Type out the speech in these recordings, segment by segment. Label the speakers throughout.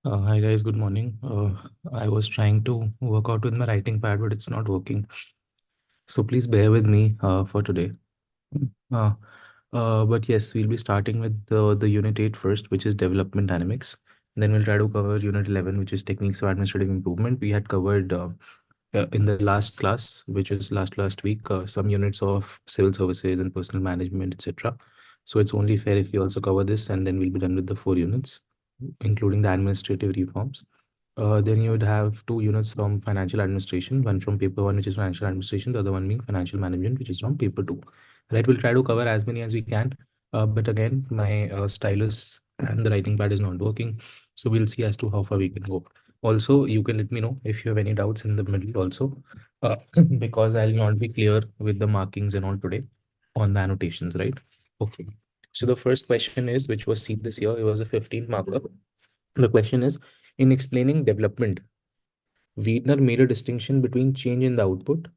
Speaker 1: Hi guys, good morning. I was trying to work out with my writing pad, but it's not working. So please bear with me for today. Uh, but yes, we'll be starting with the Unit 8 first, which is Development Dynamics. Then we'll try to cover Unit 11, which is Techniques of Administrative Improvement. We had covered in the last class, which was last week, some units of civil services and personal management, etc. So it's only fair if we also cover this, and then we'll be done with the 4 units, including the administrative reforms. Then you would have 2 units from financial administration, one from paper one, which is financial administration, the other one being financial management, which is from paper two. Right, we'll try to cover as many as we can. But again, my stylus and the writing pad is not working. So we'll see as to how far we can go. Also, you can let me know if you have any doubts in the middle also, uh, because I'll not be clear with the markings and all today on the annotations, right? Okay. So the first question is, which was seen this year, it was a 15 marker. The question is, in explaining development, Wiedner made a distinction between change in the output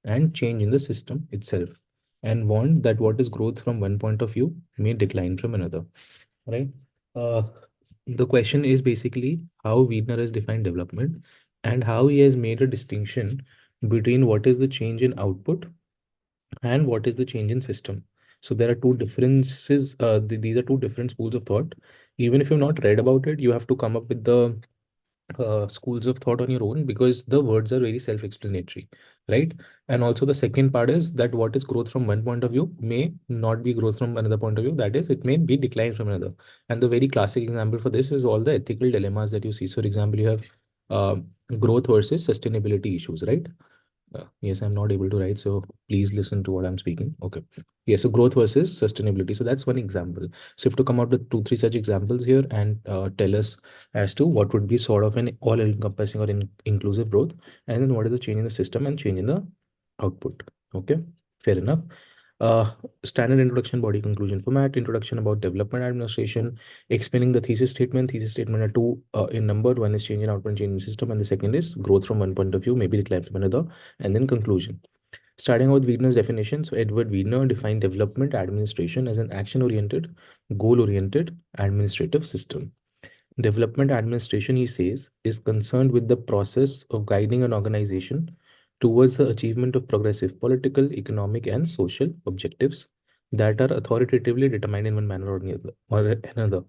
Speaker 1: and change in the system itself, and warned that what is growth from one point of view may decline from another. Right? Uh, the question is basically how Wiedner has defined development and how he has made a distinction between what is the change in output and what is the change in system. So there are two differences. These are two different schools of thought. Even if you've not read about it, you have to come up with the schools of thought on your own, because the words are very self-explanatory, right? And also the second part is that what is growth from one point of view may not be growth from another point of view. That is, it may be decline from another. And the very classic example for this is all the ethical dilemmas that you see. So, for example, you have uh, growth versus sustainability issues, right? Yes, I'm not able to write, so please listen to what I'm speaking. Okay. Yeah, so growth versus sustainability. So that's one example. So you have to come out with 2, 3 such examples here and tell us as to what would be sort of an all-encompassing or inclusive growth, and then what is the change in the system and change in the output. Okay, fair enough. Uh, Standard introduction, body conclusion format, introduction about development administration, explaining the thesis statement. Thesis statement are two in number. One is change in output and change in system, and the second is growth from one point of view, maybe decline from another, and then conclusion. Starting out with Wiener's definition. So Edward Wiener defined development administration as an action-oriented, goal-oriented administrative system. Development administration, he says, is concerned with the process of guiding an organization towards the achievement of progressive political, economic, and social objectives that are authoritatively determined in one manner or another.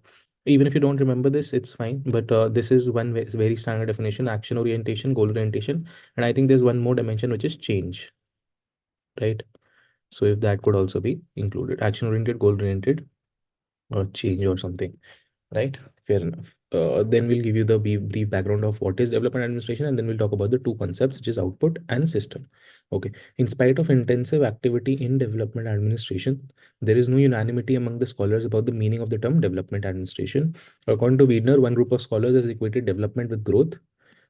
Speaker 1: Even if you don't remember this, it's fine. But this is one very standard definition: action orientation, goal orientation, and I think there's one more dimension, which is change, right? So if that could also be included, action oriented, goal oriented, or change or something. Right? Fair enough. Then we'll give you the brief background of what is development administration, and then we'll talk about the two concepts, which is output and system. Okay. In spite of intensive activity in development administration, there is no unanimity among the scholars about the meaning of the term development administration. According to Wiedner, one group of scholars has equated development with growth.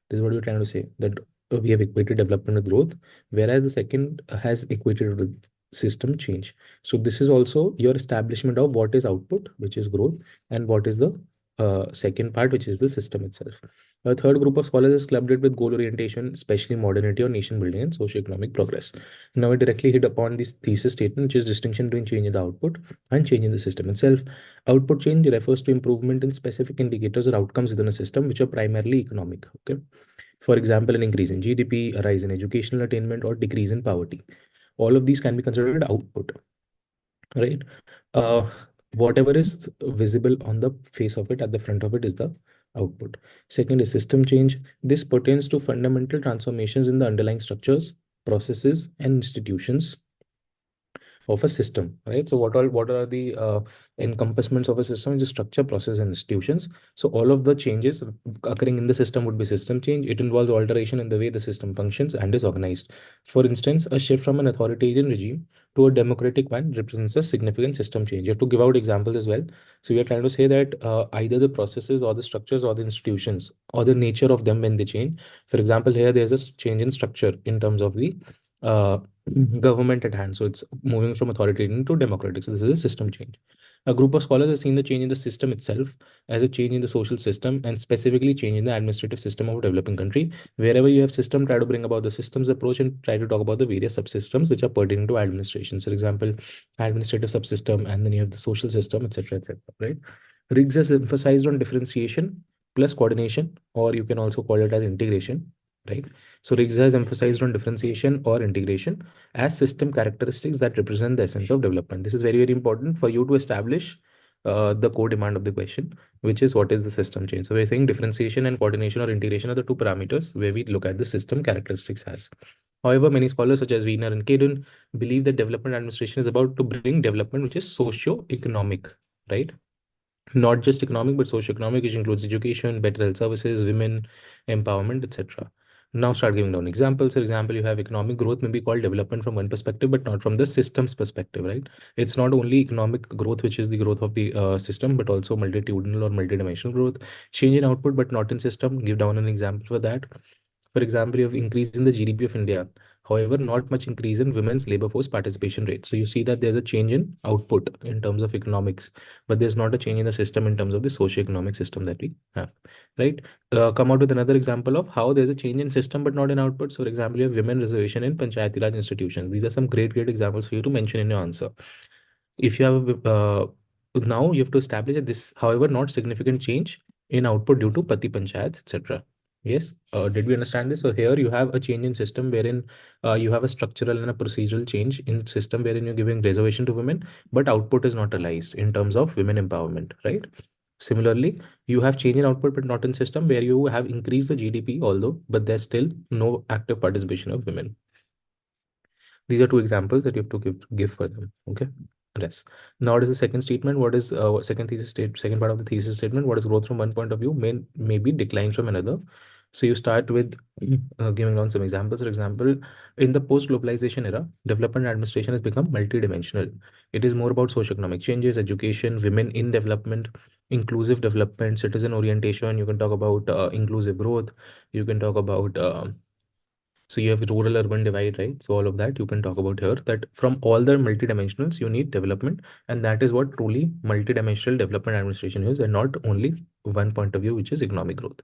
Speaker 1: This is what we're trying to say, that we have equated development with growth, whereas the second has equated with system change. So this is also your establishment of what is output, which is growth, and what is the second part, which is the system itself. A third group of scholars is clubbed it with goal orientation, especially modernity or nation building and socio-economic progress. Now, it directly hit upon this thesis statement, which is distinction between change in the output and change in the system itself. Output change refers to improvement in specific indicators or outcomes within a system, which are primarily economic. Okay. For example, an increase in GDP, a rise in educational attainment, or decrease in poverty. All of these can be considered output, right? Uh, Whatever is visible on the face of it, at the front of it, is the output. Second is system change. This pertains to fundamental transformations in the underlying structures, processes, and institutions of a system, right? So what are the encompassments of a system? Is structure, process, and institutions. So all of the changes occurring in the system would be system change. It involves alteration in the way the system functions and is organized. For instance, a shift from an authoritarian regime to a democratic one represents a significant system change. You have to give out examples as well. So we are trying to say that either the processes or the structures or the institutions or the nature of them, when they change. For example, here there's a change in structure in terms of the uh, government at hand. So it's moving from authoritarian to democratic. So this is a system change. A group of scholars has seen the change in the system itself as a change in the social system, and specifically change in the administrative system of a developing country. Wherever you have system, try to bring about the systems approach and try to talk about the various subsystems which are pertaining to administration. So, for example, administrative subsystem, and then you have the social system, etc., etc. Right? Riggs has emphasized on differentiation plus coordination, or you can also call it as integration, right? So Riggs has emphasized on differentiation or integration as system characteristics that represent the essence of development. This is very, very important for you to establish the core demand of the question, which is what is the system change. So we're saying differentiation and coordination or integration are the two parameters where we look at the system characteristics as. However, many scholars such as Wiener and Kaden believe that development administration is about to bring development which is socio-economic, right? Not just economic, but socio-economic, which includes education, better health services, women empowerment, etc. Now start giving down examples. For example, you have economic growth may be called development from one perspective, but not from the system's perspective, right? It's not only economic growth, which is the growth of the system, but also multitudinal or multidimensional growth. Change in output, but not in system. Give down an example for that. For example, you have increase in the GDP of India. However, not much increase in women's labor force participation rate. So you see that there's a change in output in terms of economics, but there's not a change in the system in terms of the socio-economic system that we have, right? Come out with another example of how there's a change in system but not in output. So for example, you have women reservation in Panchayati Raj institutions. These are some great examples for you to mention in your answer. If you have now you have to establish that this, however, not significant change in output due to Pati Panchayats, etc. Yes, did we understand this? So here you have a change in system wherein you have a structural and a procedural change in system wherein you're giving reservation to women, but output is not realized in terms of women empowerment, right? Similarly, you have change in output but not in system where you have increased the GDP, although, but there's still no active participation of women. These are two examples that you have to give for them. Okay. Yes. Now, what is the second statement? What is second part of the thesis statement? What is growth from one point of view may be decline from another. So you start with giving on some examples. For example, in the post-globalization era, development administration has become multidimensional. It is more about socioeconomic changes, education, women in development, inclusive development, citizen orientation. You can talk about inclusive growth. You can talk about so you have rural urban divide, right? So all of that you can talk about here, that from all the multidimensionals, you need development. And that is what truly multidimensional development administration is, and not only one point of view, which is economic growth.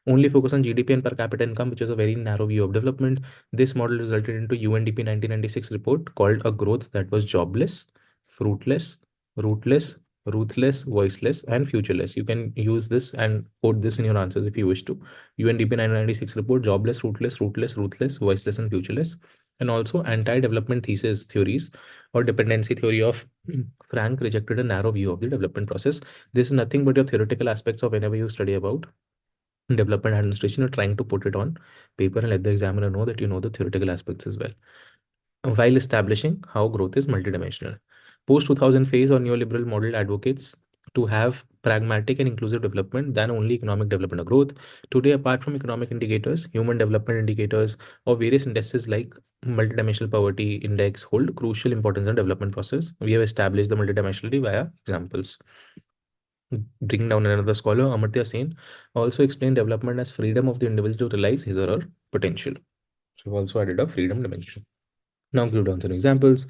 Speaker 1: Only focus on GDP and per capita income, which is a very narrow view of development. This model resulted into UNDP 1996 report called a growth that was jobless, fruitless, rootless, ruthless, voiceless, and futureless. You can use this and quote this in your answers if you wish to. UNDP 1996 report: jobless, rootless, ruthless, voiceless, and futureless. And also anti-development thesis theories or dependency theory of Frank rejected a narrow view of the development process. This is nothing but your theoretical aspects of whenever you study about development administration, you're trying to put it on paper and let the examiner know that you know the theoretical aspects as well, while establishing how growth is multidimensional. Post 2000 phase or neoliberal model advocates to have pragmatic and inclusive development than only economic development or growth. Today, apart from economic indicators, human development indicators or various indices like multidimensional poverty index hold crucial importance in development process. We have established the multidimensionality via examples. Bringing down another scholar, Amartya Sen, also explained development as freedom of the individual to realize his or her potential. So we've also added a freedom dimension. Now give down some examples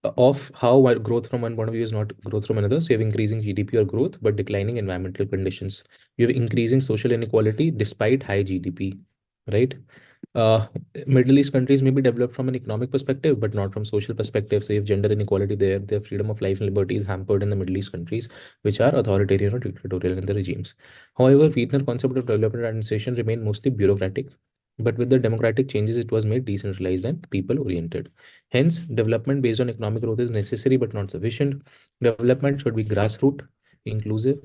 Speaker 1: of how growth from one point of view is not growth from another. So you have increasing GDP or growth, but declining environmental conditions. You have increasing social inequality despite high GDP, right? uh, Middle East countries may be developed from an economic perspective, but not from social perspective. So you have gender inequality there. Their freedom of life and liberty is hampered in the Middle East countries, which are authoritarian or dictatorial in the regimes. However, Wiener concept of development administration remained mostly bureaucratic, but with the democratic changes, it was made decentralized and people-oriented. Hence, development based on economic growth is necessary but not sufficient. Development should be grassroots, inclusive,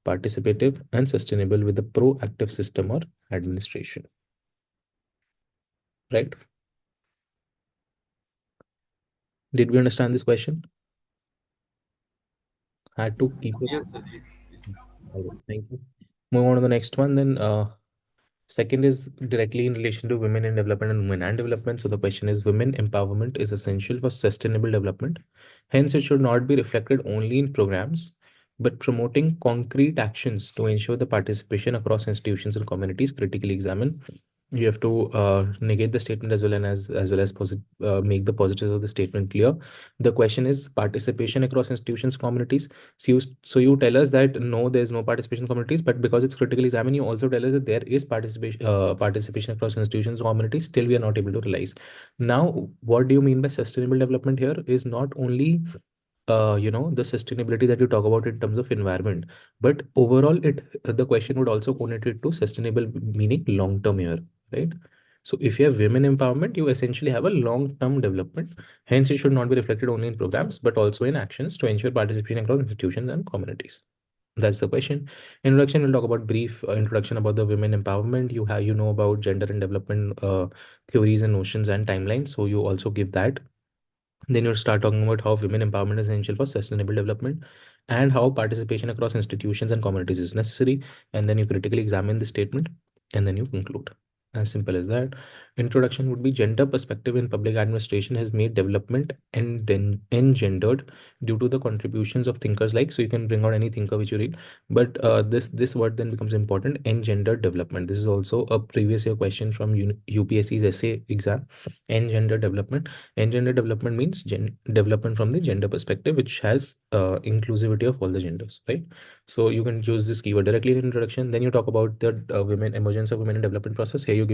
Speaker 1: participative, and sustainable with a proactive system or administration. Right? Did we understand this question? Had to keep it.
Speaker 2: Yes, sir. Yes, yes.
Speaker 1: All right, thank you. Move on to the next one. Then, second is directly in relation to women in development and women and development. So the question is, women empowerment is essential for sustainable development. Hence, it should not be reflected only in programs, but promoting concrete actions to ensure the participation across institutions and communities. Critically examine. You have to negate the statement as well, and as well as make the positives of the statement clear. The question is participation across institutions, communities. So you tell us that no, there's no participation in communities, but because it's critically examined, you also tell us that there is participation across institutions, communities. Still, we are not able to realize. Now, what do you mean by sustainable development here? Is not only the sustainability that you talk about in terms of environment, but overall it the question would also connect it to sustainable meaning long term here, right? So if you have women empowerment, you essentially have a long term development. Hence it should not be reflected only in programs but also in actions to ensure participation across institutions and communities. That's the question. Introduction, we'll talk about brief introduction about the women empowerment. You know about gender and development theories and notions and timelines, so you also give that. Then you start talking about how women empowerment is essential for sustainable development and how participation across institutions and communities is necessary. And then you critically examine the statement and then you conclude. As simple as that. Introduction would be gender perspective in public administration has made development and then engendered due to the contributions of thinkers like, so you can bring out any thinker which you read, but this word then becomes important, engendered development. This is also a previous year question from UPSC's essay exam. Engender development. Engender development means development from the gender perspective, which has inclusivity of all the genders, right? So you can use this keyword directly in introduction. Then you talk about the women emergence of women in development process. Here you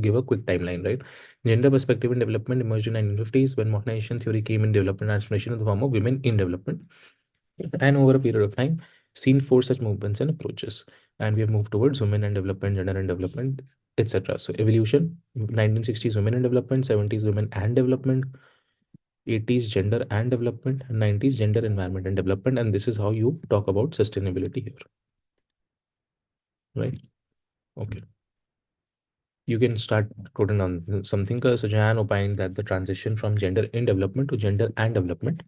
Speaker 1: give a quick timeline, right? Gender perspective in development emerged in 1950s when modernization theory came in development transformation in the form of women in development, and over a period of time seen four such movements and approaches, and we have moved towards women and development, gender and development, etc. So evolution: 1960s women in development, 70s women and development, 80s gender and development, and 90s gender, environment and development. And this is how you talk about sustainability here, right? Okay, you can start quoting on something. So Jahan opined that the transition from gender in development to gender and development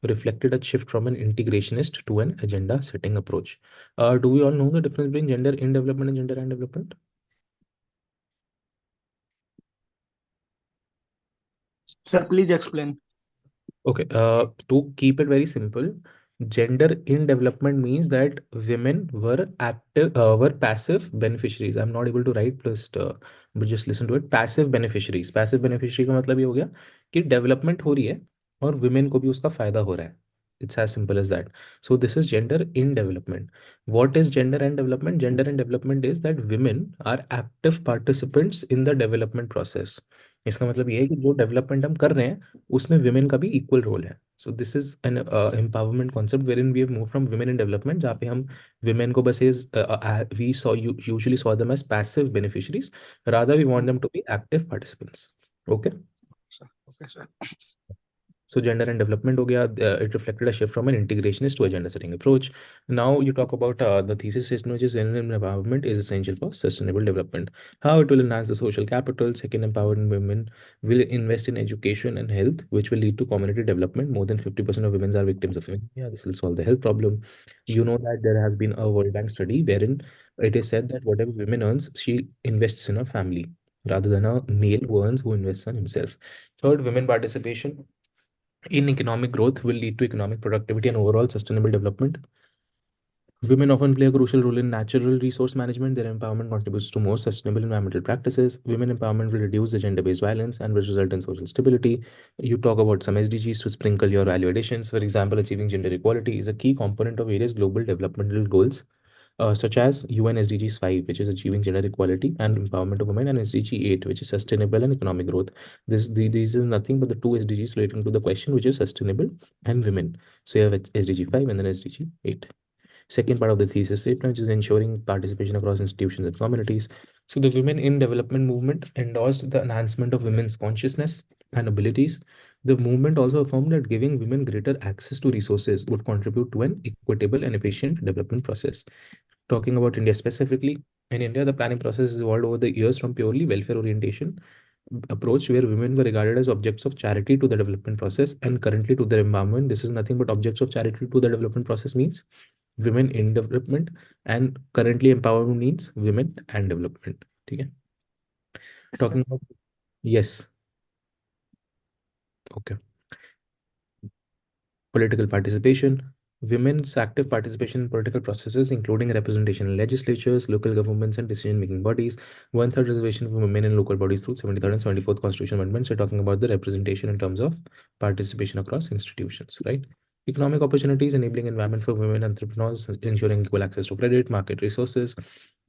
Speaker 1: reflected a shift from an integrationist to an agenda setting approach. Do we all know the difference between gender in development and gender and development?
Speaker 2: Sir, please explain.
Speaker 1: Okay, to keep it very simple, gender in development means that women were passive beneficiaries. I'm not able to write, plus but just listen to it. Passive beneficiaries. Passive beneficiary का मतलब ये हो गया कि development हो रही है और women को भी उसका फायदा हो रहा है. It's as simple as that. So this is gender in development. What is gender and development? Gender and development is that women are active participants in the development process. इसका मतलब ये है कि जो डेवलपमेंट हम कर रहे हैं उसमें women का भी इक्वल रोल है. So this is an empowerment concept where in we have move from women in development, जहाँ पे हम women को बस is we saw usually saw them as passive beneficiaries, rather we want them to be active participants. Okay.
Speaker 2: Okay, sir.
Speaker 1: So gender and development ho gaya, it reflected a shift from an integrationist to a gender setting approach. Now you talk about the thesis statement, which is gender empowerment is essential for sustainable development. How it will enhance the social capital. Second, empowered women will invest in education and health, which will lead to community development. More than 50% of women are victims of anemia. This will solve the health problem. You know that there has been a World Bank study wherein it is said that whatever women earns, she invests in her family rather than a male who earns, who invests on himself. Third, women participation in economic growth will lead to economic productivity and overall sustainable development. Women often play a crucial role in natural resource management. Their empowerment contributes to more sustainable environmental practices. Women empowerment will reduce the gender-based violence and will result in social stability. You talk about some SDGs to sprinkle your value additions. For example, achieving gender equality is a key component of various global developmental goals, such as UN SDGs 5, which is achieving gender equality and empowerment of women, and SDG 8, which is sustainable and economic growth. These is nothing but the two SDGs relating to the question, which is sustainable and women. So you have SDG 5 and then SDG 8. Second part of the thesis statement, which is ensuring participation across institutions and communities. So the Women in Development movement endorsed the enhancement of women's consciousness and abilities. The movement also affirmed that giving women greater access to resources would contribute to an equitable and efficient development process. Talking about India specifically, in India, the planning process has evolved over the years from purely welfare orientation approach where women were regarded as objects of charity to the development process and currently to their empowerment. This is nothing but objects of charity to the development process means women in development, and currently empowerment means women and development. Okay. Talking about, yes. Okay. Political participation. Women's active participation in political processes, including representation in legislatures, local governments, and decision-making bodies. One-third reservation for women in local bodies through 73rd and 74th Constitutional Amendments. We're talking about the representation in terms of participation across institutions, right? Economic opportunities, enabling environment for women entrepreneurs, ensuring equal access to credit, market resources.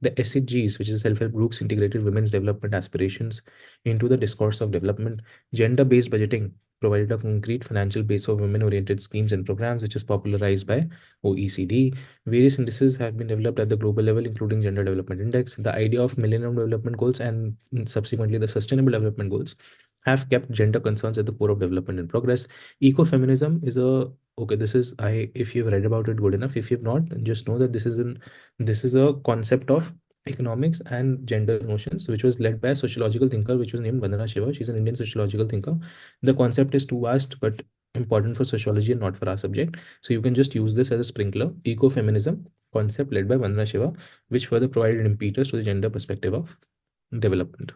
Speaker 1: The SHGs, which is self-help groups, integrated women's development aspirations into the discourse of development. Gender-based budgeting provided a concrete financial base for women-oriented schemes and programs, which is popularized by OECD. Various indices have been developed at the global level, including Gender Development Index, the idea of Millennium Development Goals, and subsequently the Sustainable Development Goals have kept gender concerns at the core of development and progress. Ecofeminism is a okay. This is I. If you've read about it, good enough. If you've not, just know that this is a concept of economics and gender notions, which was led by a sociological thinker, which was named Vandana Shiva. She's an Indian sociological thinker. The concept is too vast, but important for sociology and not for our subject. So you can just use this as a sprinkler. Ecofeminism concept led by Vandana Shiva, which further provided impetus to the gender perspective of development.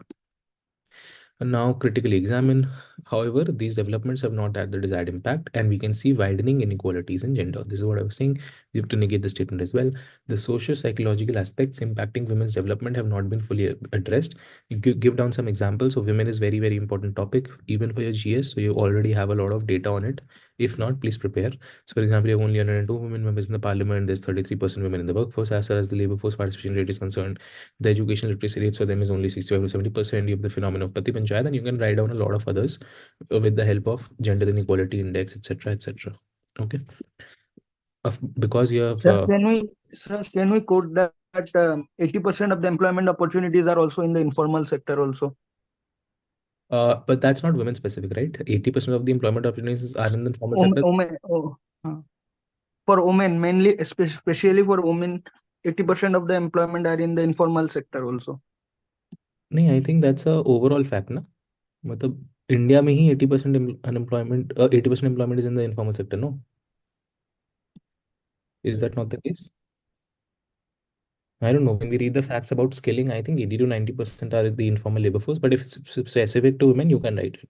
Speaker 1: And now critically examine. However, these developments have not had the desired impact, and we can see widening inequalities in gender. This is what I was saying. We have to negate the statement as well. The socio-psychological aspects impacting women's development have not been fully addressed. You give down some examples. So women is very, very important topic, even for your GS. So you already have a lot of data on it. If not, please prepare. So for example, you have only 102 women members in the parliament. There's 33% women in the workforce. As far as the labor force participation rate is concerned, the education literacy rates for them is only 65 to 70%. You have the phenomenon of Pati Panchayat, and you can write down a lot of others with the help of gender inequality index, etc., etc. Okay, because you have
Speaker 2: Can we quote that 80% of the employment opportunities are also in the informal sector also?
Speaker 1: but that's not women specific, right? 80% of the employment opportunities are in the formal sector.
Speaker 2: For women mainly, especially for women, 80% of the employment are in the informal sector also.
Speaker 1: No, I think that's a overall fact, na? मतलब India में ही 80% unemployment 80% employment is in the informal sector, no? Is that not the case? I don't know. When we read the facts about skilling, I think 80 to 90% are the informal labor force. But if it's specific to women, you can write it.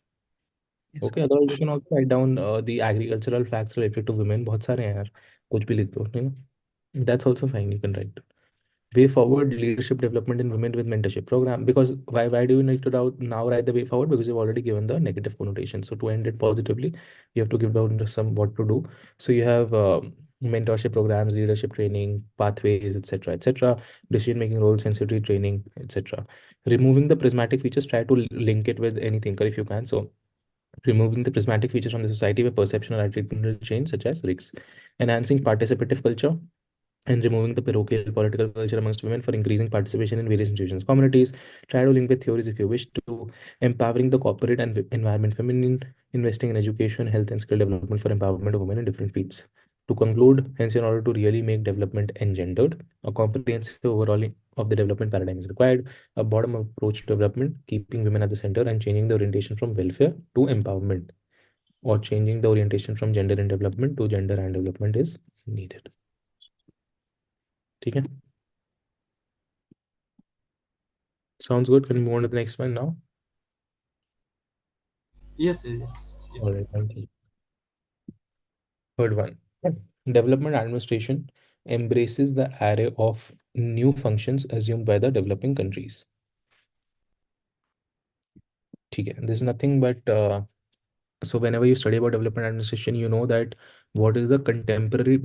Speaker 2: Yes,
Speaker 1: Okay. Otherwise, you can also write down the agricultural facts related to women. बहुत सारे हैं यार. कुछ भी लिख दो, you know. That's also fine. You can write. Way forward leadership development in women with mentorship program. Because why do you need to now write the way forward? Because you've already given the negative connotation. So to end it positively, you have to give down some what to do. So you have mentorship programs, leadership training, pathways, etc., etc., decision making role, sensitivity training, etc. Removing the prismatic features, try to link it with any thinker if you can. So removing the prismatic features from the society where perception or attitudinal change, such as risks, enhancing participative culture, and removing the parochial political culture amongst women for increasing participation in various institutions, communities. Try to link with theories if you wish to. Empowering the corporate and environment feminine, investing in education, health, and skill development for empowerment of women in different fields. To conclude, hence, in order to really make development engendered, a comprehensive overhauling of the development paradigm is required. A bottom approach to development, keeping women at the center and changing the orientation from welfare to empowerment, or changing the orientation from gender and development to gender and development is needed. ठीक है? Sounds good. Can we move on to the next one now?
Speaker 3: Yes, yes,
Speaker 1: All right,
Speaker 3: yes.
Speaker 1: thank you. Third one. Development administration embraces the array of new functions assumed by the developing countries. ठीक है. This is nothing but so whenever you study about development administration, you know that what are the contemporary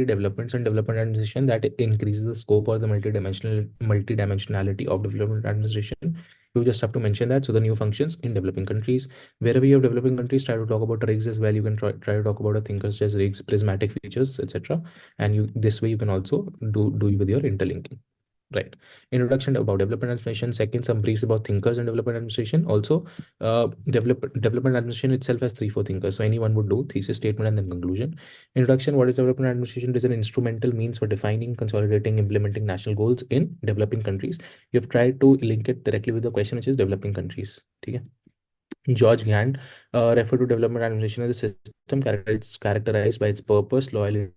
Speaker 1: developments in development administration that increases the scope or the multidimensionality of development administration. You just have to mention that. So the new functions in developing countries, wherever you have developing countries, try to talk about rigs as well. You can try to talk about a thinkers such as rigs, prismatic features, etc. And you this way you can also do with your interlinking. Right. Introduction about development administration. Second, some briefs about thinkers and development administration. Also, development administration itself has 3 4 thinkers. So anyone would do thesis, statement, and then conclusion. Introduction. What is development administration? It is an instrumental means for defining, consolidating, implementing national goals in developing countries. You have tried to link it directly with the question, which is developing countries. Okay. George Gand referred to development administration as a system characterized by its purpose, loyalties,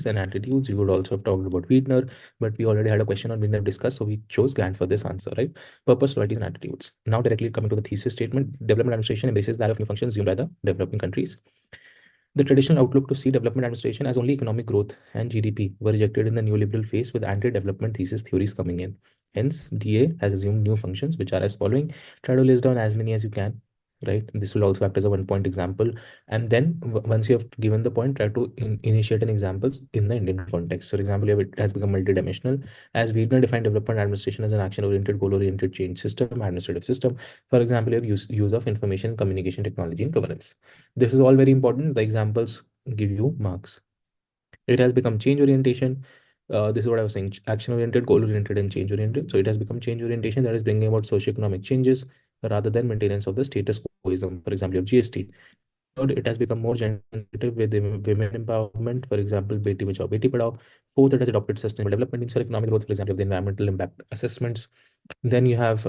Speaker 1: and attitudes. You would also have talked about Wiedner, but we already had a question on Wiedner discussed, so we chose Gand for this answer, right? Purpose, loyalties, and attitudes. Now, directly coming to the thesis statement, development administration embraces the array of new functions assumed by the developing countries. The traditional outlook to see development administration as only economic growth and GDP were rejected in the neoliberal phase with anti-development thesis theories coming in. Hence, DA has assumed new functions which are as following. Try to list down as many as you can. right? This will also act as a 1 point example. And then once you have given the point, try to initiate an examples in the Indian context. So for example, it has become multidimensional, as we define development administration as an action oriented, goal oriented change system, administrative system. For example, you have use of information communication technology and governance. This is all very important. The examples give you marks. It has become change orientation. This is what I was saying: action oriented, goal oriented, and change oriented. So it has become change orientation, that is bringing about socioeconomic changes rather than maintenance of the status quoism. For example, you have GST. Third, it has become more gender sensitive with women empowerment. For example, Beti Bachao, Beti Padhao. Fourth, it has adopted sustainable development in economic growth. For example, of the environmental impact assessments. Then you have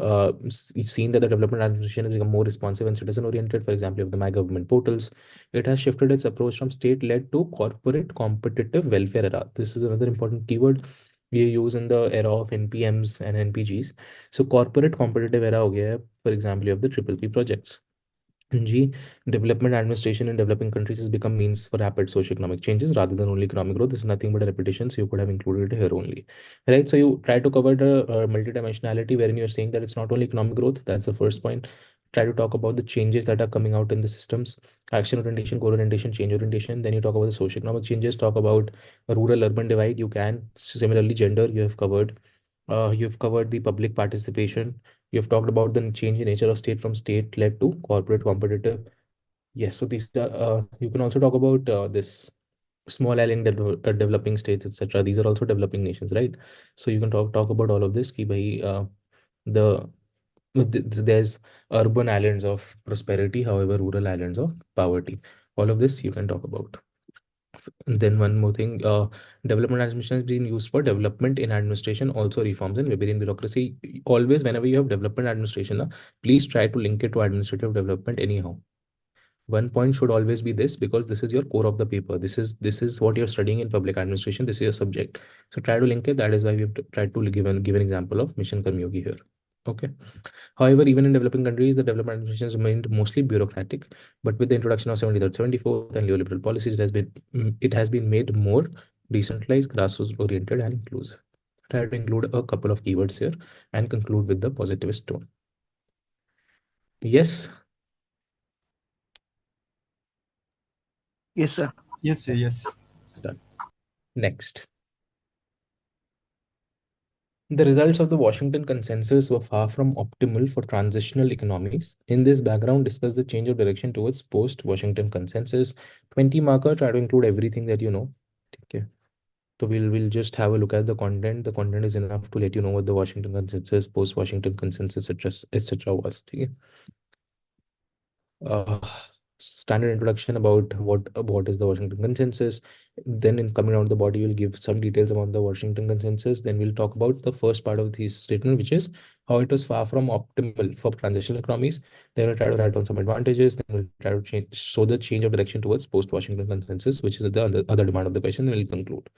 Speaker 1: seen that the development administration has become more responsive and citizen oriented. For example, of the My Government portals. It has shifted its approach from state led to corporate competitive welfare era. This is another important keyword we use in the era of NPMs and NPGs. So corporate competitive era हो गया है. For example, you have the triple P projects. G, development administration in developing countries has become means for rapid socioeconomic changes rather than only economic growth. This is nothing but a repetition, so you could have included it here only. Right? So you try to cover the multidimensionality wherein you're saying that it's not only economic growth. That's the first point. Try to talk about the changes that are coming out in the systems: action orientation, goal orientation, change orientation. Then you talk about the socioeconomic changes, talk about a rural urban divide. You can similarly gender, you have covered. You've covered the public participation. You've talked about the change in nature of state from state led to corporate competitive. Yes, so these are, you can also talk about this small island developing states, etc. These are also developing nations, right? So you can talk about all of this. Ki bhai, the there's urban islands of prosperity, however, rural islands of poverty. All of this you can talk about. And then one more thing, development administration has been used for development in administration, also reforms in Weberian bureaucracy. Always, whenever you have development administration, please try to link it to administrative development anyhow. One point should always be this, because this is your core of the paper. This is what you're studying in public administration. This is your subject. So try to link it. That is why we've tried to give an example of Mission Karmyogi here. Okay. However, even in developing countries, the development administrations remained mostly bureaucratic. But with the introduction of 73rd, 74th, and neoliberal policies, it has been made more decentralized, grassroots oriented, and inclusive. Try to include a couple of keywords here and conclude with the positivist tone. Yes.
Speaker 2: Yes, sir.
Speaker 3: Yes, sir, yes.
Speaker 1: Done. Next. The results of the Washington Consensus were far from optimal for transitional economies. In this background, discuss the change of direction towards post-Washington Consensus. 20 marker, try to include everything that you know. Okay. So we'll just have a look at the content. The content is enough to let you know what the Washington Consensus, post-Washington Consensus, etc. was. Okay. uh, Standard introduction about what is the Washington Consensus. Then in coming out of the body, we'll give some details about the Washington Consensus. Then we'll talk about the first part of this statement, which is how it was far from optimal for transitional economies. Then we'll try to write down some advantages. Then we'll try to show the change of direction towards post-Washington Consensus, which is the other demand of the question. And we'll conclude.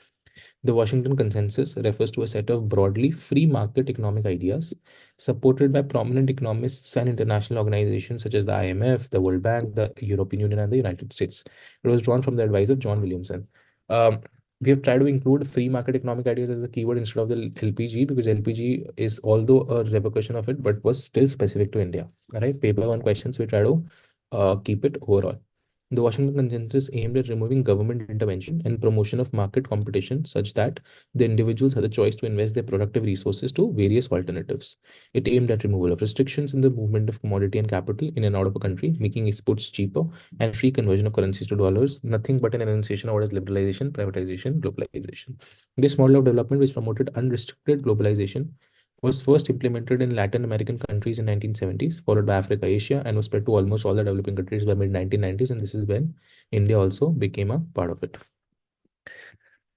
Speaker 1: The Washington Consensus refers to a set of broadly free market economic ideas supported by prominent economists and international organizations such as the IMF, the World Bank, the European Union, and the United States. It was drawn from the advice of John Williamson. Um, we have tried to include free market economic ideas as a keyword instead of the LPG, because LPG is, although a repercussion of it, but was still specific to India. All right, paper one questions, we try to keep it overall. The Washington Consensus aimed at removing government intervention and promotion of market competition such that the individuals had the choice to invest their productive resources to various alternatives. It aimed at removal of restrictions in the movement of commodity and capital in and out of a country, making exports cheaper and free conversion of currencies to dollars, nothing but an enunciation of what is liberalization, privatization, globalization. This model of development, which promoted unrestricted globalization, was first implemented in Latin American countries in 1970s, followed by Africa, Asia, and was spread to almost all the developing countries by mid-1990s. And this is when India also became a part of it.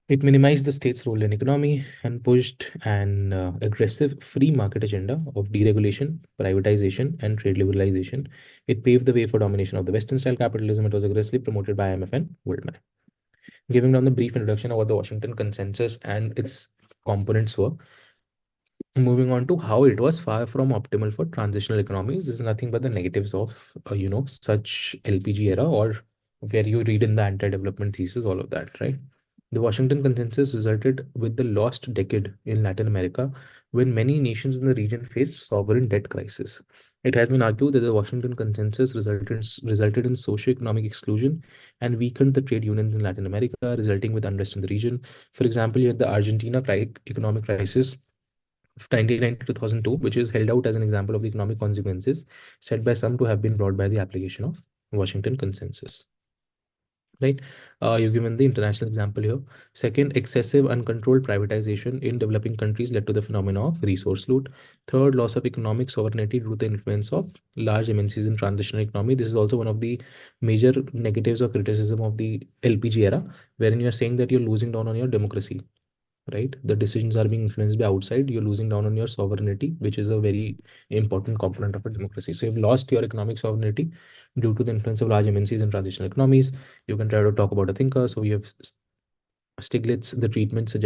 Speaker 1: It minimized the state's role in economy and pushed an aggressive free market agenda of deregulation, privatization, and trade liberalization. It paved the way for domination of the Western-style capitalism. It was aggressively promoted by IMF and World Bank. Giving down the brief introduction of what the Washington Consensus and its components were, moving on to how it was far from optimal for transitional economies. This is nothing but the negatives of such LPG era, or where you read in the anti-development thesis, all of that, right? The Washington Consensus resulted with the lost decade in Latin America, when many nations in the region faced sovereign debt crisis. It has been argued that the Washington Consensus resulted in socio-economic exclusion and weakened the trade unions in Latin America, resulting with unrest in the region. For example, you had the Argentina economic crisis of 1990 to 2002, which is held out as an example of the economic consequences said by some to have been brought by the application of Washington Consensus. Right? You've given the international example here. Second, excessive uncontrolled privatization in developing countries led to the phenomena of resource loot. Third, loss of economic sovereignty due to the influence of large MNCs in transitional economy. This is also one of the major negatives or criticism of the LPG era, wherein you're saying that you're losing down on your democracy, right? The decisions are being influenced by outside, you're losing down on your sovereignty, which is a very important component of a democracy. So you've lost your economic sovereignty due to the influence of large MNCs and transitional economies. You can try to talk about a thinker. So we have Stiglitz, the treatment said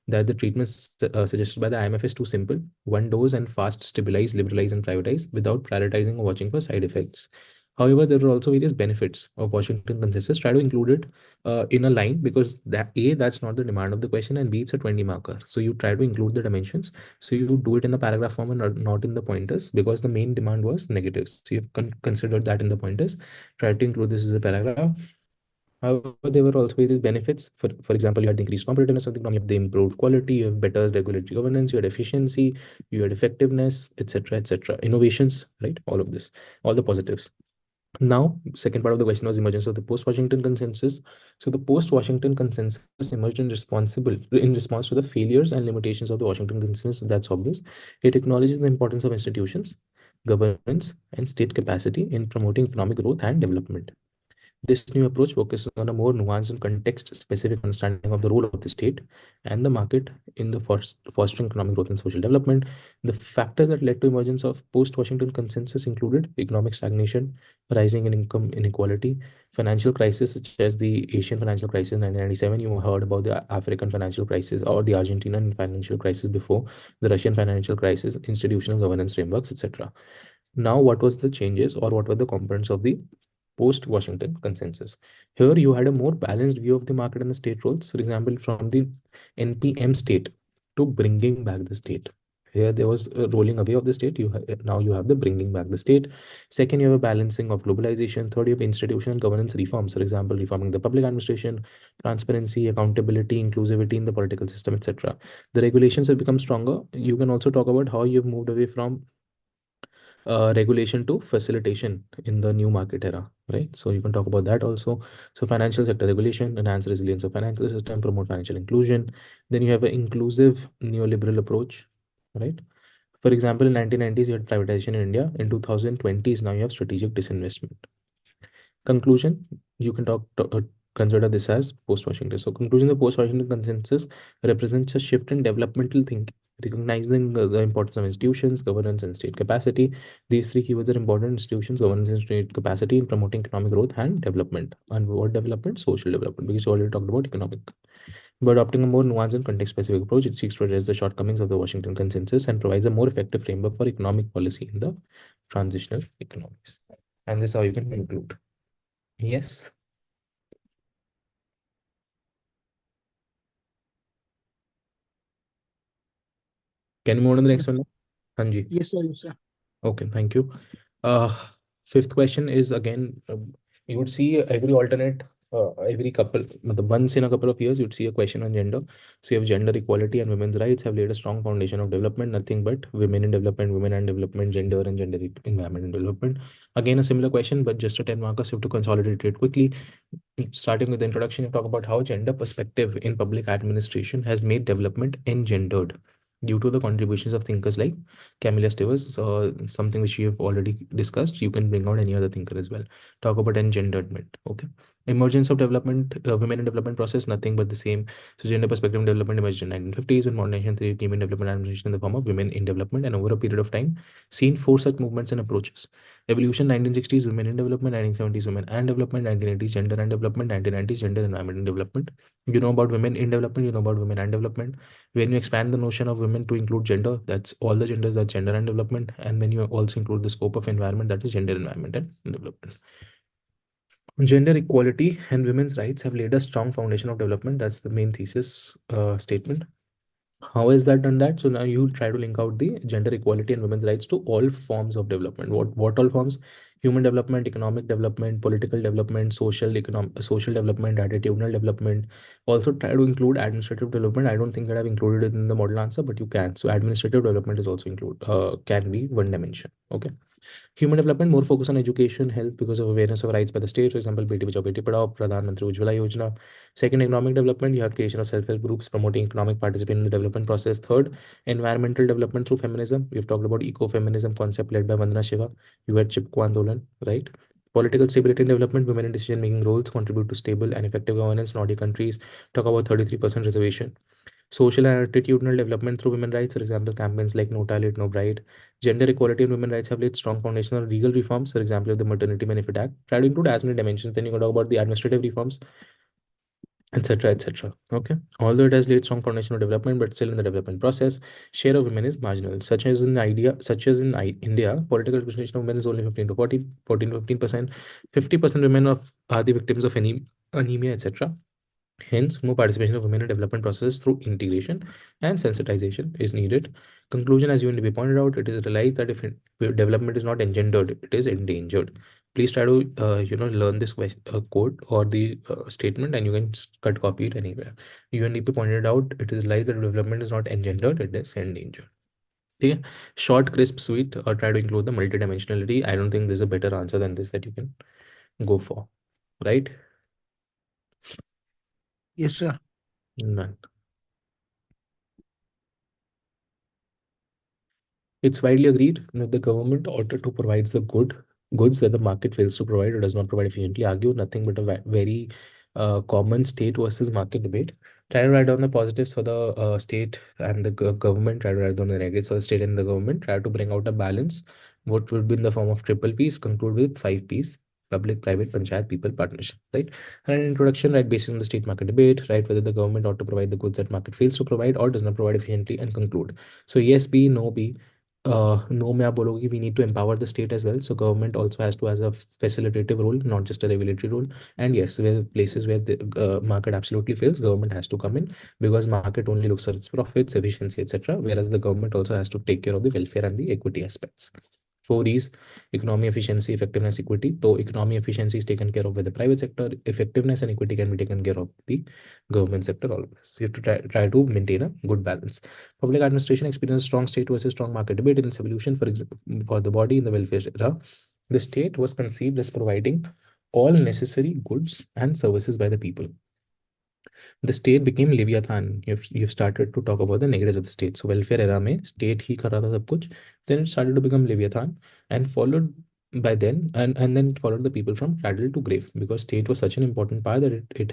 Speaker 1: that the treatment suggested by the IMF is too simple: one dose and fast, stabilize, liberalize, and privatize without prioritizing or watching for side effects. However, there are also various benefits of Washington Consensus. Try to include it in a line, because that A, that's not the demand of the question, and B, it's a 20 marker. So you try to include the dimensions. So you do it in the paragraph form and not in the pointers, because the main demand was negatives. So you've considered that in the pointers. Try to include this as a paragraph. However, there were also various benefits. For example, you had the increased competitiveness of the economy, you have the improved quality, you have better regulatory governance, you had efficiency, you had effectiveness, etc., etc., innovations, right? All of this, all the positives. Now, second part of the question was emergence of the post-Washington consensus. So the post-Washington consensus emerged in response to the failures and limitations of the Washington consensus. That's obvious. It acknowledges the importance of institutions, governance, and state capacity in promoting economic growth and development. This new approach focuses on a more nuanced and context-specific understanding of the role of the state and the market in the fostering economic growth and social development. The factors that led to emergence of post-Washington consensus included economic stagnation, rising in income inequality, financial crisis such as the Asian financial crisis in 1997. You heard about the African financial crisis or the Argentinian financial crisis before, the Russian financial crisis, institutional governance frameworks, etc. Now, what was the changes, or what were the components of the post Washington consensus? Here, you had a more balanced view of the market and the state roles. For example, from the NPM state to bringing back the state. Here, there was a rolling away of the state. Now you have the bringing back the state. Second, you have a balancing of globalization. Third, you have institutional governance reforms. For example, reforming the public administration, transparency, accountability, inclusivity in the political system, etc. The regulations have become stronger. You can also talk about how you've moved away from regulation to facilitation in the new market era, right? So you can talk about that also. So financial sector regulation, enhance resilience of financial system, promote financial inclusion. Then you have an inclusive neoliberal approach, right? For example, in 1990s, you had privatization in India. In 2020s, now you have strategic disinvestment. Conclusion, you can consider this as post-Washington. So conclusion, the post-Washington consensus represents a shift in developmental thinking, recognizing the importance of institutions, governance, and state capacity. These three keywords are important: institutions, governance, and state capacity in promoting economic growth and development. And what development? Social development, because you already talked about economic. By adopting a more nuanced and context-specific approach, it seeks to address the shortcomings of the Washington Consensus and provides a more effective framework for economic policy in the transitional economies. And this is how you can conclude. Yes. Can you move on to the
Speaker 2: Yes,
Speaker 1: next
Speaker 2: sir.
Speaker 1: one? Hanji.
Speaker 2: Yes, sir. Yes, sir.
Speaker 1: Okay, thank you. Uh, Fifth question is again, you would see every alternate, every couple, once in a couple of years, you'd see a question on gender. So you have gender equality and women's rights have laid a strong foundation of development, nothing but women in development, women and development, gender and gender environment and development. Again, a similar question, but just a 10 markers, you have to consolidate it quickly. Starting with the introduction, you talk about how gender perspective in public administration has made development engendered due to the contributions of thinkers like Camilla Stevens, something which you have already discussed. You can bring out any other thinker as well. Talk about engenderment. Okay. Emergence of development, women in development process, nothing but the same. So gender perspective in development emerged in 1950s when modernization theory came in development administration in the form of women in development, and over a period of time, seen four such movements and approaches. Evolution 1960s, women in development; 1970s, women and development; 1980s, gender and development; 1990s, gender, environment and development. You know about women in development, you know about women and development. When you expand the notion of women to include gender, that's all the genders, that's gender and development. And when you also include the scope of environment, that is gender, environment and development. Gender equality and women's rights have laid a strong foundation of development. That's the main thesis statement. How is that done that? So now you try to link out the gender equality and women's rights to all forms of development. What all forms? Human development, economic development, political development, social development, attitudinal development. Also try to include administrative development. I don't think that I've included it in the model answer, but you can. So administrative development is also include can be one dimension. Okay. Human development more focus on education, health because of awareness of rights by the state. For example, Beti Bachao Beti Padhao, Pradhan Mantri Ujjwala Yojana. Second, economic development. You have creation of self-help groups promoting economic participation in the development process. Third, environmental development through feminism. We've talked about eco-feminism concept led by Vandana Shiva. You had Chipko Andolan, right? Political stability and development. Women in decision-making roles contribute to stable and effective governance. Nordic countries talk about 33% reservation. Social and attitudinal development through women rights, for example, campaigns like No Talent, No Bride. Gender equality and women rights have laid strong foundation on legal reforms, for example, the Maternity Benefit Act. Try to include as many dimensions. Then you can talk about the administrative reforms, etc., etc. Okay. Although it has laid strong foundation of development, but still in the development process, share of women is marginal. Such as in India, political representation of women is only 15 to 40, 14 to 15%. 50% women are the victims of anemia, etc. Hence, more participation of women in development processes through integration and sensitization is needed. Conclusion, as you and be pointed out, it is realized that if development is not engendered, it is endangered. Please try to learn this quote or the statement, and you can cut copy it anywhere. UNDP pointed out it is realized that development is not engendered, it is endangered. Okay. Short, crisp, sweet, or try to include the multidimensionality. I don't think there's a better answer than this that you can go for, right?
Speaker 2: Yes, sir.
Speaker 1: None. It's widely agreed that the government ought to provide the goods that the market fails to provide or does not provide efficiently. Argue nothing but a very common state versus market debate. Try to write down the positives for the state and the government. Try to write down the negatives for the state and the government. Try to bring out a balance. What would be in the form of triple P's? Conclude with five P's: public, private, panchayat, people, partnership. Right. And an introduction, right, based on the state market debate. Right, whether the government ought to provide the goods that market fails to provide or does not provide efficiently, and conclude. So yes, B, no, B. No, मैं आप बोलोगे we need to empower the state as well. So government also has to as a facilitative role, not just a regulatory role. And yes, where places where the market absolutely fails, government has to come in because market only looks at its profits, efficiency, etc. Whereas the government also has to take care of the welfare and the equity aspects. Four is economy, efficiency, effectiveness, equity. So economy efficiency is taken care of by the private sector. Effectiveness and equity can be taken care of the government sector. All of this. You have to try to maintain a good balance. Public administration experiences strong state versus strong market debate in its evolution. For example, for the body in the welfare era, the state was conceived as providing all necessary goods and services by the people. The state became Leviathan. You've started to talk about the negatives of the state. So welfare era में state ही कर रहा था सब कुछ. Then it started to become Leviathan and followed by then and then it followed the people from cradle to grave because state was such an important part that it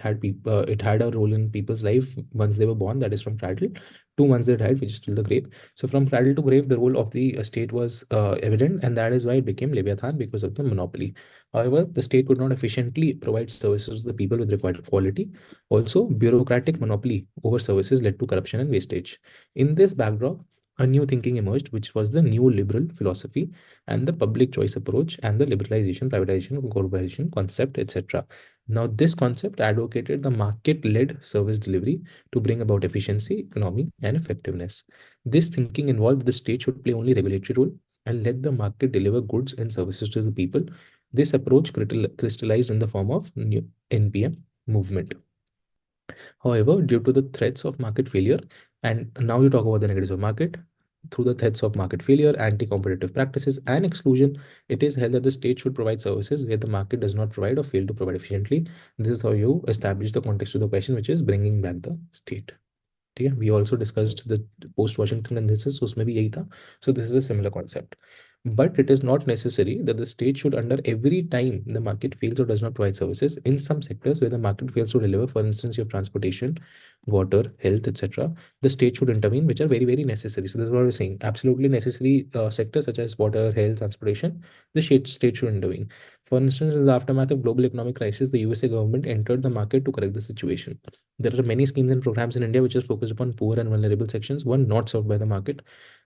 Speaker 1: had a role in people's life once they were born, that is from cradle to once they died, which is still the grave. So from cradle to grave the role of the state was evident, and that is why it became Leviathan, because of the monopoly. However, the state could not efficiently provide services to the people with required quality. Also, bureaucratic monopoly over services led to corruption and wastage. In this backdrop, a new thinking emerged, which was the new liberal philosophy and the public choice approach and the liberalization, privatization, corporation concept, etc. Now, this concept advocated the market led service delivery to bring about efficiency, economy, and effectiveness. This thinking involved the state should play only regulatory role and let the market deliver goods and services to the people. This approach crystallized in the form of new NPM movement. However, due to the threats of market failure, and now you talk about the negatives of market, through the threats of market failure, anti-competitive practices, and exclusion, it is held that the state should provide services where the market does not provide or fail to provide efficiently. This is how you establish the context to the question, which is bringing back the state. ठीक है, we also discussed the post Washington analysis, उसमें भी यही था. So this is a similar concept, but it is not necessary that the state should, under every time the market fails or does not provide services. In some sectors where the market fails to deliver, for instance, your transportation, water, health, etc., the state should intervene, which are very very necessary. So this is what we're saying, absolutely necessary sectors such as water, health, transportation, the state should intervene. For instance, in the aftermath of global economic crisis, the USA government entered the market to correct the situation. There are many schemes and programs in India which are focused upon poor and vulnerable sections who are not served by the market.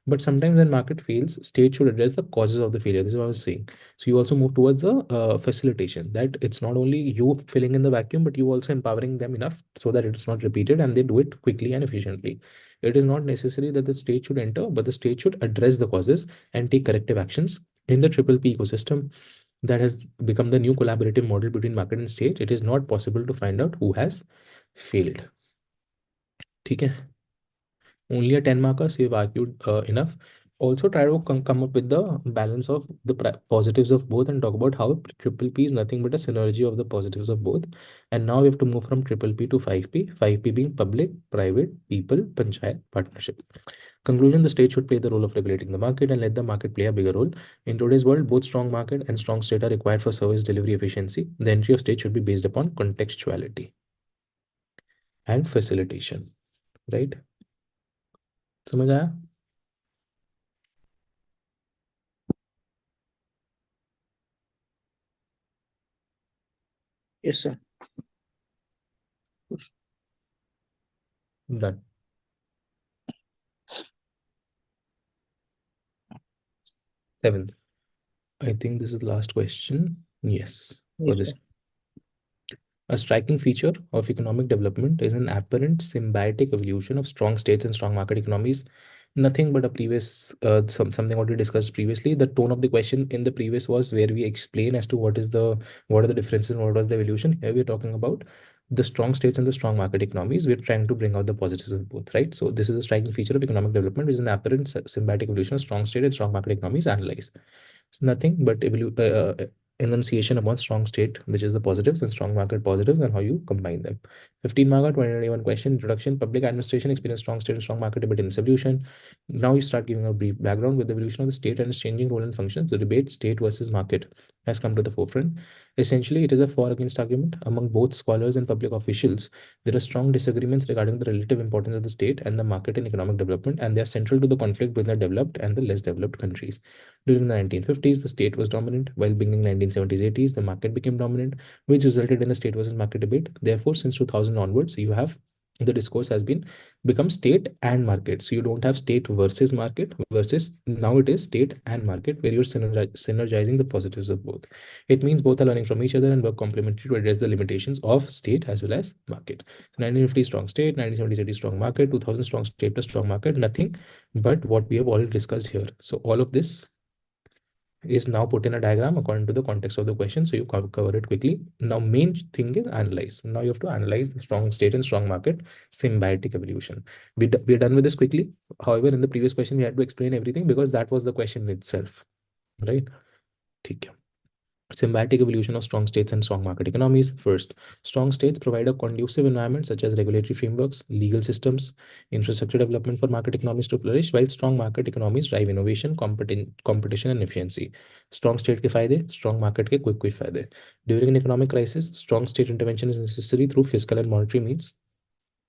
Speaker 1: But sometimes when market fails, state should address the causes of the failure. This is what I was saying. So you also move towards the facilitation, that it's not only you filling in the vacuum, but you also empowering them enough so that it's not repeated and they do it quickly and efficiently. It is not necessary that the state should enter, but the state should address the causes and take corrective actions. In the triple P ecosystem that has become the new collaborative model between market and state, it is not possible to find out who has failed. ठीक है. Only a 10 marker, so you've argued enough. Also try to come up with the balance of the positives of both and talk about how triple P is nothing but a synergy of the positives of both. And now we have to move from triple P to 5P, 5P being public, private, people, panchayat, partnership. Conclusion: the state should play the role of regulating the market and let the market play a bigger role. In today's world, both strong market and strong state are required for service delivery efficiency. The entry of state should be based upon contextuality and facilitation. Right? समझ आया?
Speaker 2: Yes, sir.
Speaker 1: Done. Seventh. I think this is the last question. Yes, for
Speaker 2: Yes,
Speaker 1: this.
Speaker 2: sir.
Speaker 1: A striking feature of economic development is an apparent symbiotic evolution of strong states and strong market economies. Nothing but a previous something what we discussed previously. The tone of the question in the previous was where we explain as to what are the differences and what was the evolution. Here we're talking about the strong states and the strong market economies. We're trying to bring out the positives of both, right? So this is a striking feature of economic development, is an apparent symbiotic evolution of strong state and strong market economies analyzed. It's nothing but enunciation about strong state, which is the positives, and strong market positives, and how you combine them. 15 marker, 2021 question, introduction, public administration experience strong state and strong market debate in its evolution. Now you start giving a brief background with the evolution of the state and its changing role and functions. The debate, state versus market, has come to the forefront. Essentially, it is a for against argument among both scholars and public officials. There are strong disagreements regarding the relative importance of the state and the market in economic development, and they are central to the conflict between the developed and the less developed countries. During the 1950s, the state was dominant, while beginning 1970s, 80s, the market became dominant, which resulted in the state versus market debate. Therefore, since 2000 onwards, you have the discourse has been become state and market. So you don't have state versus market versus, now it is state and market, where you're synergizing the positives of both. It means both are learning from each other and work complementary to address the limitations of state as well as market. So 1950 strong state, 1970s 80s strong market, 2000 strong state plus strong market, nothing but what we have already discussed here. So all of this is now put in a diagram according to the context of the question. So you cover it quickly. Now main thing is analyze. Now you have to analyze the strong state and strong market symbiotic evolution. We're done with this quickly. However, in the previous question, we had to explain everything because that was the question itself, right? ठीक है. Symbiotic evolution of strong states and strong market economies. First, strong states provide a conducive environment such as regulatory frameworks, legal systems, infrastructure development for market economies to flourish, while strong market economies drive innovation, competition, and efficiency. Strong state ke फायदे, strong market के quick फायदे. During an economic crisis, strong state intervention is necessary through fiscal and monetary means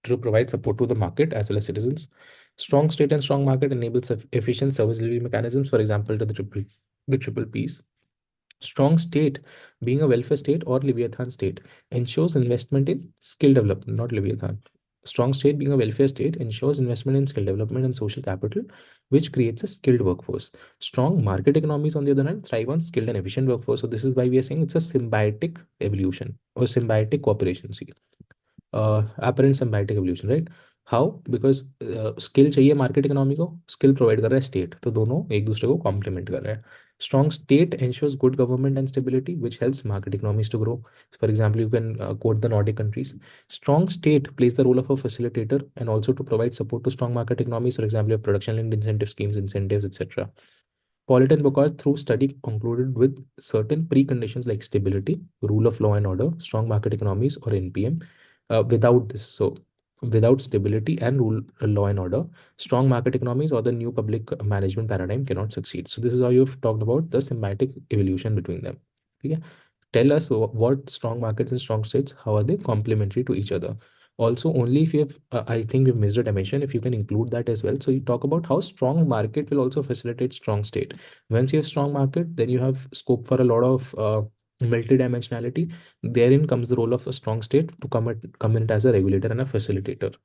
Speaker 1: to provide support to the market as well as citizens. Strong state and strong market enables efficient service delivery mechanisms, for example, to the triple Ps. Strong state, being a welfare state or Leviathan state, ensures investment in skill development, not Leviathan. Strong state, being a welfare state, ensures investment in skill development and social capital, which creates a skilled workforce. Strong market economies, on the other hand, thrive on skilled and efficient workforce. So this is why we are saying it's a symbiotic evolution or symbiotic cooperation. See, apparent symbiotic evolution, right? How because skill चाहिए market economy को, skill provide कर रहा है state, तो दोनों एक दूसरे को कॉम्प्लीमेंट कर रहे हैं. Strong state ensures good government and stability, which helps market economies to grow. For example, you can quote the Nordic countries. Strong state plays the role of a facilitator and also to provide support to strong market economies. For example, you have production-linked incentive schemes, incentives, etc. Politan Bokar, through study, concluded with certain preconditions like stability, rule of law and order, strong market economies or NPM. Without this, so without stability and rule law and order, strong market economies or the new public management paradigm cannot succeed. So this is how you've talked about the symbiotic evolution between them. Okay? Tell us what strong markets and strong states, how are they complementary to each other? Also, only if you have, I think we've missed a dimension, if you can include that as well. So you talk about how strong market will also facilitate strong state. Once you have strong market, then you have scope for a lot of Multidimensionality, therein comes the role of a strong state to come in as a regulator and a facilitator,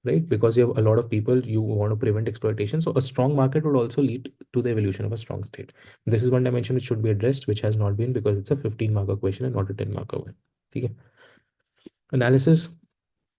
Speaker 1: right? Because you have a lot of people, you want to prevent exploitation. So a strong market would also lead to the evolution of a strong state. This is one dimension which should be addressed, which has not been, because it's a 15 marker question and not a 10 marker one. Okay. Analysis,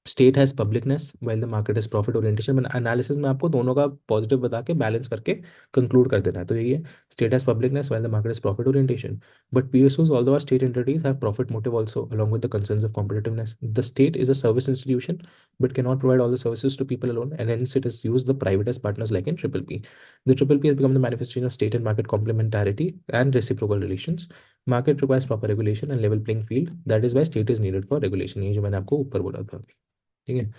Speaker 1: state has publicness while the market is profit orientation. मैंने analysis में आपको दोनों का positive बता के balance करके conclude कर देना है। तो यही है, state has publicness while the market is profit orientation, but PSUs although our state entities have profit motive also along with the concerns of competitiveness. The state is a service institution but cannot provide all the services to people alone, and hence it has used the privatized partners like in triple P. The triple P has become the manifestation of state and market complementarity and reciprocal relations. Market requires proper regulation and level playing field, that is why state is needed for regulation। ये जो मैंने आपको ऊपर बोला था, ठीक है।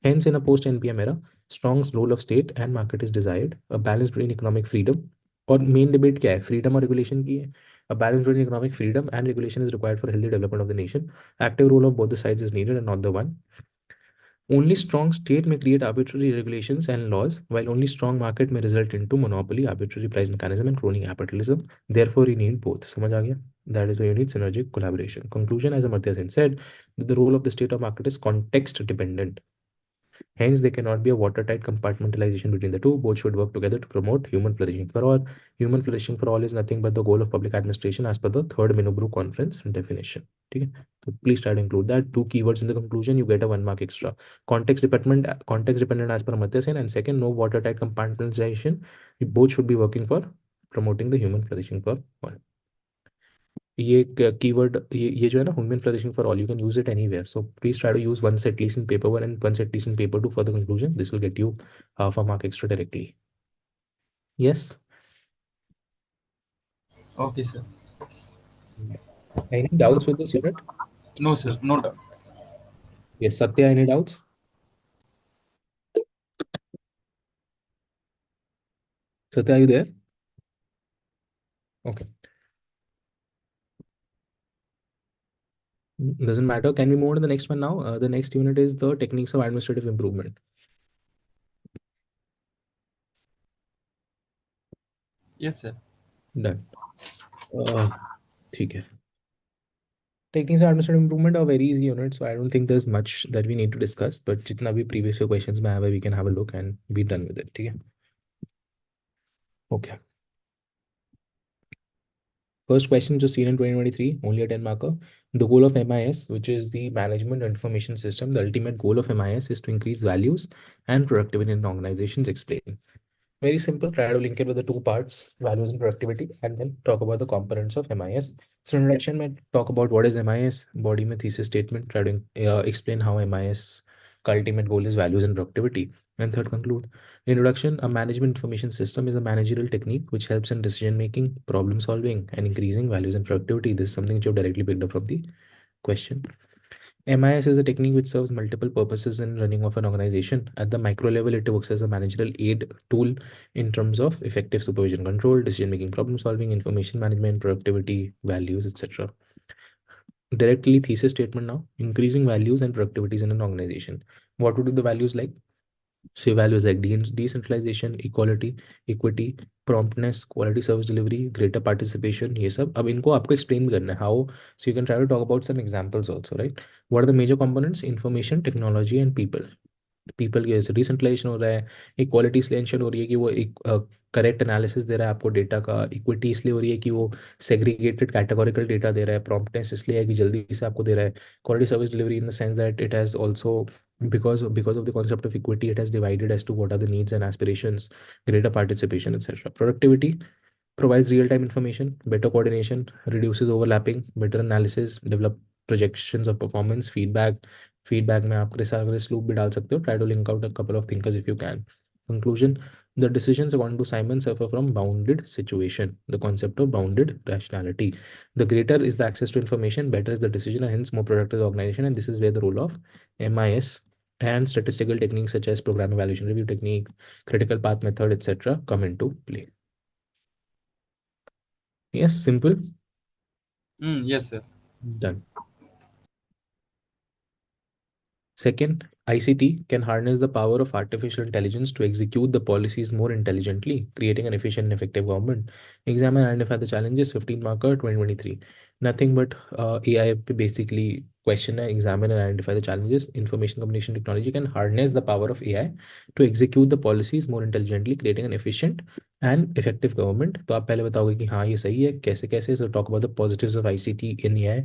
Speaker 1: Hence, in a post-NPM era, strong role of state and market is desired. A balance between economic freedom, और मेन डिबेट क्या है, फ्रीडम और रेगुलेशन की है। A balance between economic freedom and regulation is required for healthy development of the nation. Active role of both the sides is needed and not the one. Only strong state may create arbitrary regulations and laws, while only strong market may result into monopoly, arbitrary price mechanism, and crony capitalism. Therefore, you need both. समझ आ गया? That is why you need synergic collaboration. Conclusion, as Amartya Sen said, that the role of the state or market is context dependent. Hence, there cannot be a watertight compartmentalization between the two. Both should work together to promote human flourishing for all. Human flourishing for all is nothing but the goal of public administration as per the third Minobrew conference definition. Okay? So please try to include that. Two keywords in the conclusion, you get a 1 mark extra. Context dependent as per Amartya Sen, and second, no watertight compartmentalization. Both should be working for promoting the human flourishing for all. ये keyword, ये जो है ना, human flourishing for all, you can use it anywhere, so please try to use once at least in paper 1 and once at least in paper 2 for the conclusion. This will get you half a mark extra directly. Yes.
Speaker 3: Okay, sir.
Speaker 1: Any doubts with this unit?
Speaker 3: No, sir. No doubt.
Speaker 1: Yes, Satya, any doubts? Satya, are you there? Okay. Doesn't matter. Can we move on to the next one now? The next unit is the techniques of administrative improvement.
Speaker 3: Yes, sir.
Speaker 1: Done. ठीक है। Techniques of administrative improvement are very easy unit, so I don't think there's much that we need to discuss. But जितना भी previous year questions में आया हुआ, we can have a look and be done with it. ठीक है? Okay. First question, just seen in 2023, only a 10 marker. The goal of MIS, which is the Management Information System, the ultimate goal of MIS is to increase values and productivity in organizations. Explain. Very simple. Try to link it with the two parts, values and productivity, and then talk about the components of MIS. So introduction, may talk about what is MIS, body में thesis statement, try to explain how MIS ultimate goal is values and productivity. And third, conclude. Introduction, a management information system is a managerial technique which helps in decision making, problem solving, and increasing values and productivity. This is something which you have directly picked up from the question. MIS is a technique which serves multiple purposes in running of an organization. At the micro level, it works as a managerial aid tool in terms of effective supervision control, decision making, problem solving, information management, productivity, values, etc. Directly thesis statement now, increasing values and productivities in an organization. What would be the values like? So values like decentralization, equality, equity, promptness, quality service delivery, greater participation, ये सब अब इनको आपको explain भी करना है how. So you can try to talk about some examples also, right? What are the major components? Information, technology and people. People की वजह से डिसेंट्रलाइजेशन हो रहा है, इक्वालिटी इसलिए इंश्योर हो रही है कि वो एक करेक्ट एनालिसिस दे रहा है आपको डेटा का, इक्विटी इसलिए हो रही है कि वो सेग्रीगेटेड कैटेगोरिकल डेटा दे रहा है, प्रॉम्प्टनेस इसलिए है कि जल्दी से आपको दे रहा है, quality service delivery in the sense that it has also because of the concept of equity, it has divided as to what are the needs and aspirations, greater participation, etc. Productivity provides real-time information, better coordination, reduces overlapping, better analysis, develop projections of performance, feedback में आप research loop भी डाल सकते हो. Try to link out a couple of thinkers if you can. Conclusion, the decisions according to Simon suffer from bounded situation, the concept of bounded rationality. The greater is the access to information, better is the decision, and hence more productive the organization, and this is where the role of MIS and statistical techniques such as program evaluation review technique, critical path method, etc. come into play. Yes, simple.
Speaker 3: Yes, sir.
Speaker 1: Done. Second, ICT can harness the power of artificial intelligence to execute the policies more intelligently, creating an efficient and effective government. Examine and identify the challenges, 15 marker 2023. Nothing but AI basically question and examine and identify the challenges. Information communication technology can harness the power of AI to execute the policies more intelligently, creating an efficient and effective government. तो आप पहले बताओगे कि हाँ ये सही है कैसे कैसे. So talk about the positives of ICT in AI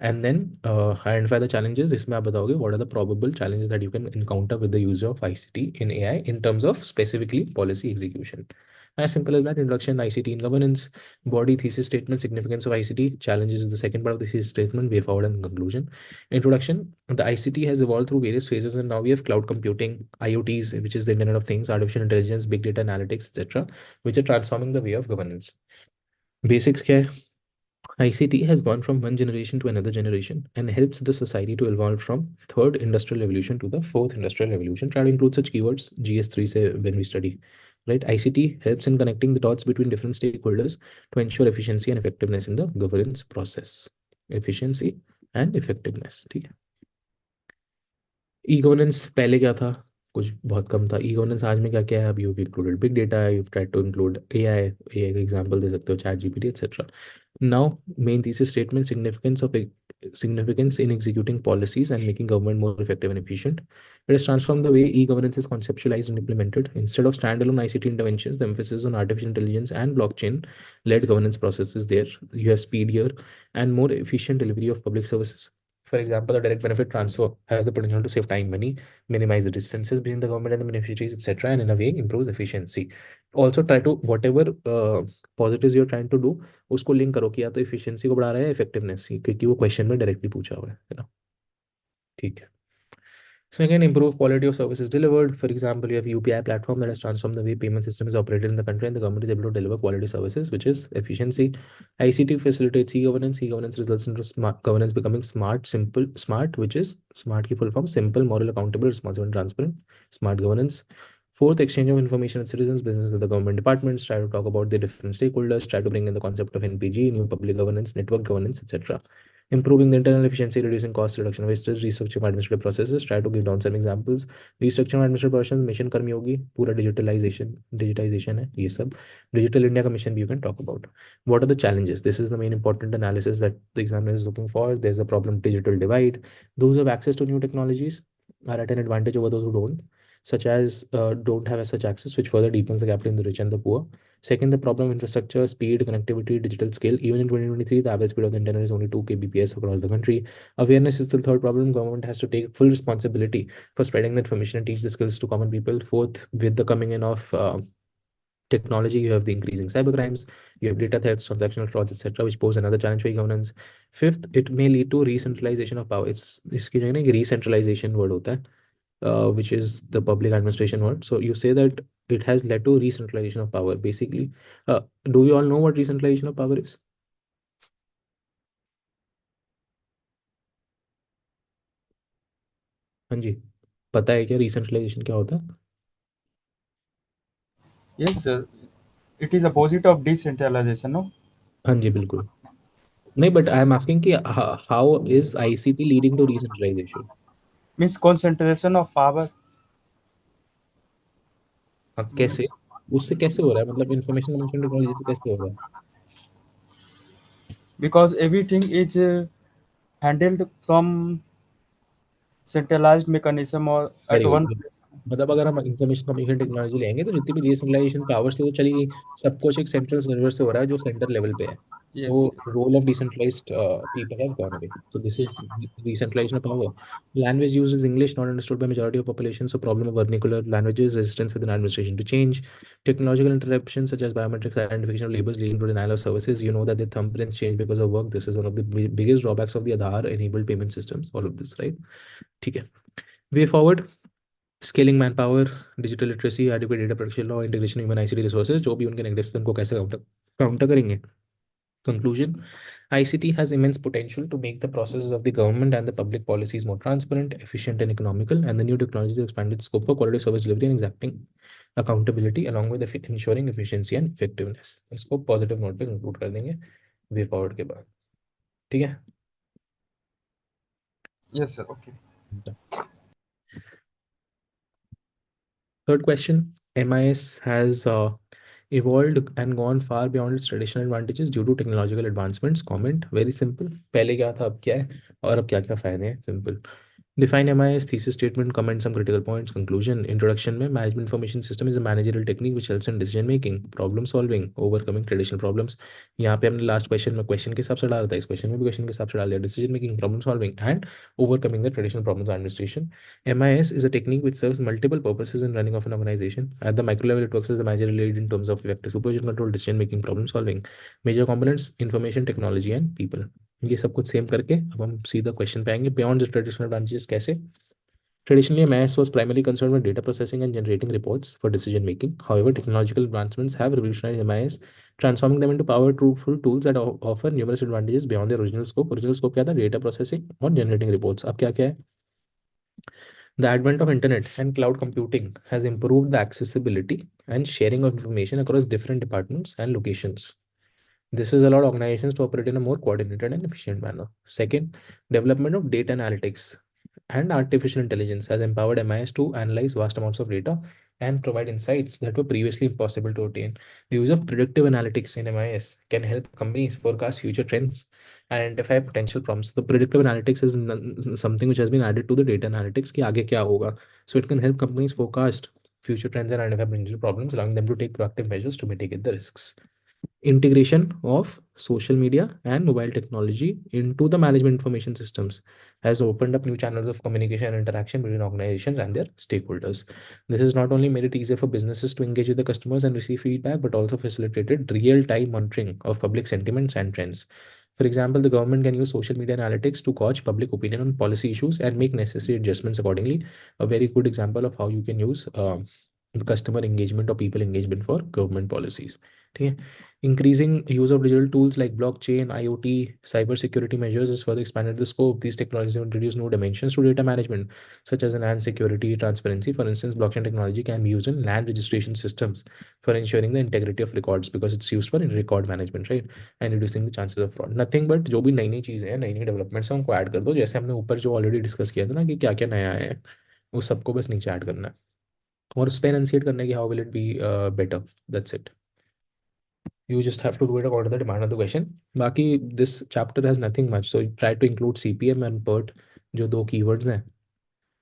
Speaker 1: and then identify the challenges. इसमें आप बताओगे what are the probable challenges that you can encounter with the use of ICT in AI in terms of specifically policy execution. As simple as that. Introduction, ICT in governance, body, thesis statement, significance of ICT, challenges is the second part of the thesis statement, way forward and conclusion. Introduction, the ICT has evolved through various phases and now we have cloud computing, IoTs, which is the Internet of Things, artificial intelligence, big data analytics, etc., which are transforming the way of governance. Basics क्या है? ICT has gone from one generation to another generation and helps the society to evolve from third industrial revolution to the fourth industrial revolution. Try to include such keywords GS3 say when we study. Right? ICT helps in connecting the dots between different stakeholders to ensure efficiency and effectiveness in the governance process. Efficiency and effectiveness. ठीक है. E governance पहले क्या था? कुछ बहुत कम था. E governance आज में क्या क्या है? अब you included big data, you try to include AI. AI का एग्जांपल दे सकते हो, ChatGPT etcetera. Now, main thesis statement, significance in executing policies and making government more effective and efficient. It has transformed the way e-governance is conceptualized and implemented. Instead of standalone ICT interventions, the emphasis on artificial intelligence and blockchain-led governance processes there. You have speed here and more efficient delivery of public services. For example, the direct benefit transfer has the potential to save time, money, minimize the distances between the government and the beneficiaries, etc., and in a way improves efficiency. Also, try to whatever positives you're trying to do, उसको link करो कि या तो efficiency को बढ़ा रहा है effectiveness, क्योंकि वो क्वेश्चन में डायरेक्टली पूछा हुआ है ना. ठीक है. Second, improve quality of services delivered. For example, you have UPI platform that has transformed the way payment system is operated in the country, and the government is able to deliver quality services, which is efficiency. ICT facilitates e-governance. E-governance results into smart governance becoming smart, simple, smart, which is smart की full form, simple, moral, accountable, responsible, and transparent. Smart governance. Fourth, exchange of information with citizens, businesses, and the government departments. Try to talk about the different stakeholders. Try to bring in the concept of NPG, new public governance, network governance, etc. Improving the internal efficiency, reducing cost, reduction of wastage, restructuring administrative processes. Try to give down some examples. Restructuring administrative processes, mission कर्मी होगी, पूरा digitization है ये सब. Digital India का mission भी you can talk about. What are the challenges? This is the main important analysis that the examiner is looking for. There's a problem, digital divide. Those who have access to new technologies are at an advantage over those who don't, such as don't have as such access, which further deepens the gap between the rich and the poor. Second, the problem of infrastructure, speed, connectivity, digital scale. Even in 2023, the average speed of the internet is only 2 kbps across the country. Awareness is the third problem. Government has to take full responsibility for spreading the information and teach the skills to common people. Fourth, with the coming in of technology, you have the increasing cybercrimes, you have data thefts, transactional frauds, etc., which pose another challenge for governance. Fifth, it may lead to re-centralization of power. It's इसकी जो है ना re-centralization word होता है, which is the public administration word. So you say that it has led to re-centralization of power. Basically, do you all know what re-centralization of power is? हाँ जी, पता है क्या रीसेंट्रलाइजेशन क्या होता है?
Speaker 3: Yes, sir. It is opposite of decentralization, no?
Speaker 1: हाँ जी बिल्कुल. नहीं, बट आई एम आस्किंग कि how is ICT leading to recentralisation?
Speaker 3: Means concentration of power.
Speaker 1: हाँ, कैसे? उससे कैसे हो रहा है? मतलब इंफॉर्मेशन कम्युनिकेशन टेक्नोलॉजी से कैसे हो रहा है?
Speaker 3: Because everything is handled from centralized mechanism or at
Speaker 1: very
Speaker 3: one
Speaker 1: good.
Speaker 3: place.
Speaker 1: मतलब अगर हम इंफॉर्मेशन कम्युनिकेशन टेक्नोलॉजी लेंगे तो जितनी भी डिसेंट्रलाइजेशन पावर्स थी वो चली गई. सब कुछ एक सेंट्रल सर्वर से हो रहा है जो सेंटर लेवल पे है. वो
Speaker 3: Yes, yes.
Speaker 1: Role of decentralised people have gone away. So this is decentralisation of power. Language use is English, not understood by majority of population. So problem of vernacular languages, resistance within administration to change, technological interruptions such as biometrics, identification of labels leading to denial of services. You know that the thumbprints change because of work. This is one of the biggest drawbacks of the Aadhaar enabled payment systems. All of this, right? ठीक है. Way forward. Scaling man power, digital literacy, adequate data protection law, integration human ICT resources, जो भी उनके negatives थे उनको कैसे counter करेंगे. Conclusion, ICT has immense potential to make the processes of the government and the public policies more transparent, efficient, and economical, and the new technologies have expanded scope for quality service delivery and exacting accountability along with ensuring efficiency and effectiveness. इसको positive note पे conclude कर देंगे way forward के बाद. ठीक
Speaker 3: Yes, sir. Okay.
Speaker 1: है. Third question, MIS has evolved and gone far beyond its traditional advantages due to technological advancements. Comment, very simple. पहले क्या था अब क्या है और अब क्या क्या फायदे हैं, simple. Define MIS, thesis statement, comment some critical points, conclusion. Introduction में management information system is a managerial technique which helps in decision making, problem solving, overcoming traditional problems. यहाँ पे हमने लास्ट क्वेश्चन में क्वेश्चन के हिसाब से डाला था, इस क्वेश्चन में भी क्वेश्चन के हिसाब से डाल दिया. Decision making, problem solving and overcoming the traditional problems of administration. MIS is a technique which serves multiple purposes in running of an organization. At the micro level, it works as a managerial lead in terms of effective supervision, control, decision making, problem solving. Major components, information technology and people. ये सब कुछ same करके अब हम सीधा question पे आएंगे. Beyond the traditional branches कैसे. Traditionally, MIS was primarily concerned with data processing and generating reports for decision making. However, technological advancements have revolutionized MIS, transforming them into powerful tools that offer numerous advantages beyond their original scope. Original scope क्या था, data processing और generating reports. अब क्या क्या है. The advent of internet and cloud computing has improved the accessibility and sharing of information across different departments and locations. This has allowed organizations to operate in a more coordinated and efficient manner. Second, development of data analytics and artificial intelligence has empowered MIS to analyze vast amounts of data and provide insights that were previously impossible to attain. The use of predictive analytics in MIS can help companies forecast future trends and identify potential problems. The predictive analytics is something which has been added to the data analytics कि आगे क्या होगा. So it can help companies forecast future trends and identify potential problems, allowing them to take proactive measures to mitigate the risks. Integration of social media and mobile technology into the management information systems has opened up new channels of communication and interaction between organizations and their stakeholders. This has not only made it easier for businesses to engage with the customers and receive feedback, but also facilitated real-time monitoring of public sentiments and trends. For example, the government can use social media analytics to gauge public opinion on policy issues and make necessary adjustments accordingly. A very good example of how you can use customer engagement or people engagement for government policies. Okay. Increasing use of digital tools like blockchain, IoT, cybersecurity measures has further expanded the scope. These technologies have introduced new dimensions to data management, such as enhanced security, transparency. For instance, blockchain technology can be used in land registration systems for ensuring the integrity of records because it's used for record management, right? And reducing the chances of fraud. Nothing but जो भी नई नई चीज़ें हैं, नई नई developments हैं, उनको ऐड कर दो. जैसे हमने ऊपर जो ऑलरेडी डिस्कस किया था ना कि क्या क्या नया है, उस सबको बस नीचे ऐड करना है और उस पर एनंसिएट करना है कि how will it be better. That's it. You just have to do it according to the demand of the question. बाकी this chapter has nothing much, so try to include CPM and PERT जो दो keywords हैं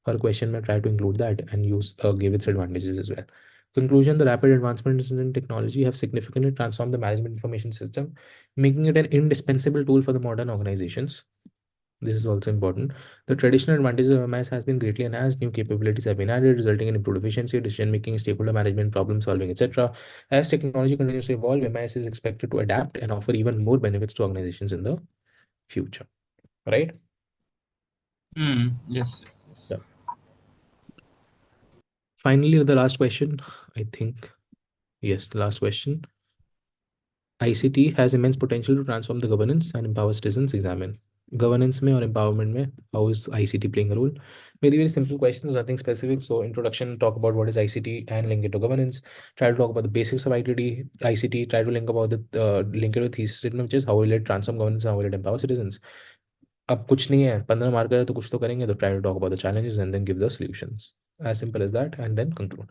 Speaker 1: हर question में. Try to include that and use give its advantages as well. Conclusion: the rapid advancements in technology have significantly transformed the management information system, making it an indispensable tool for the modern organizations. This is also important. The traditional advantages of MIS has been greatly enhanced. New capabilities have been added, resulting in improved efficiency, decision making, stakeholder management, problem solving, etc. As technology continues to evolve, MIS is expected to adapt and offer even more benefits to organizations in the future. Right?
Speaker 3: Yes. Yes.
Speaker 1: Yeah. Finally, the last question, I think. Yes, the last question. ICT has immense potential to transform the governance and empower citizens. Examine governance में और empowerment में how is ICT playing a role. Very simple questions, nothing specific. So introduction, talk about what is ICT and link it to governance. Try to talk about the basics of ICT. Try to link about the link it with thesis statement, which is how will it transform governance and how will it empower citizens. अब कुछ नहीं है, 15 marker है तो कुछ तो करेंगे. तो try to talk about the challenges and then give the solutions. As simple as that, and then conclude.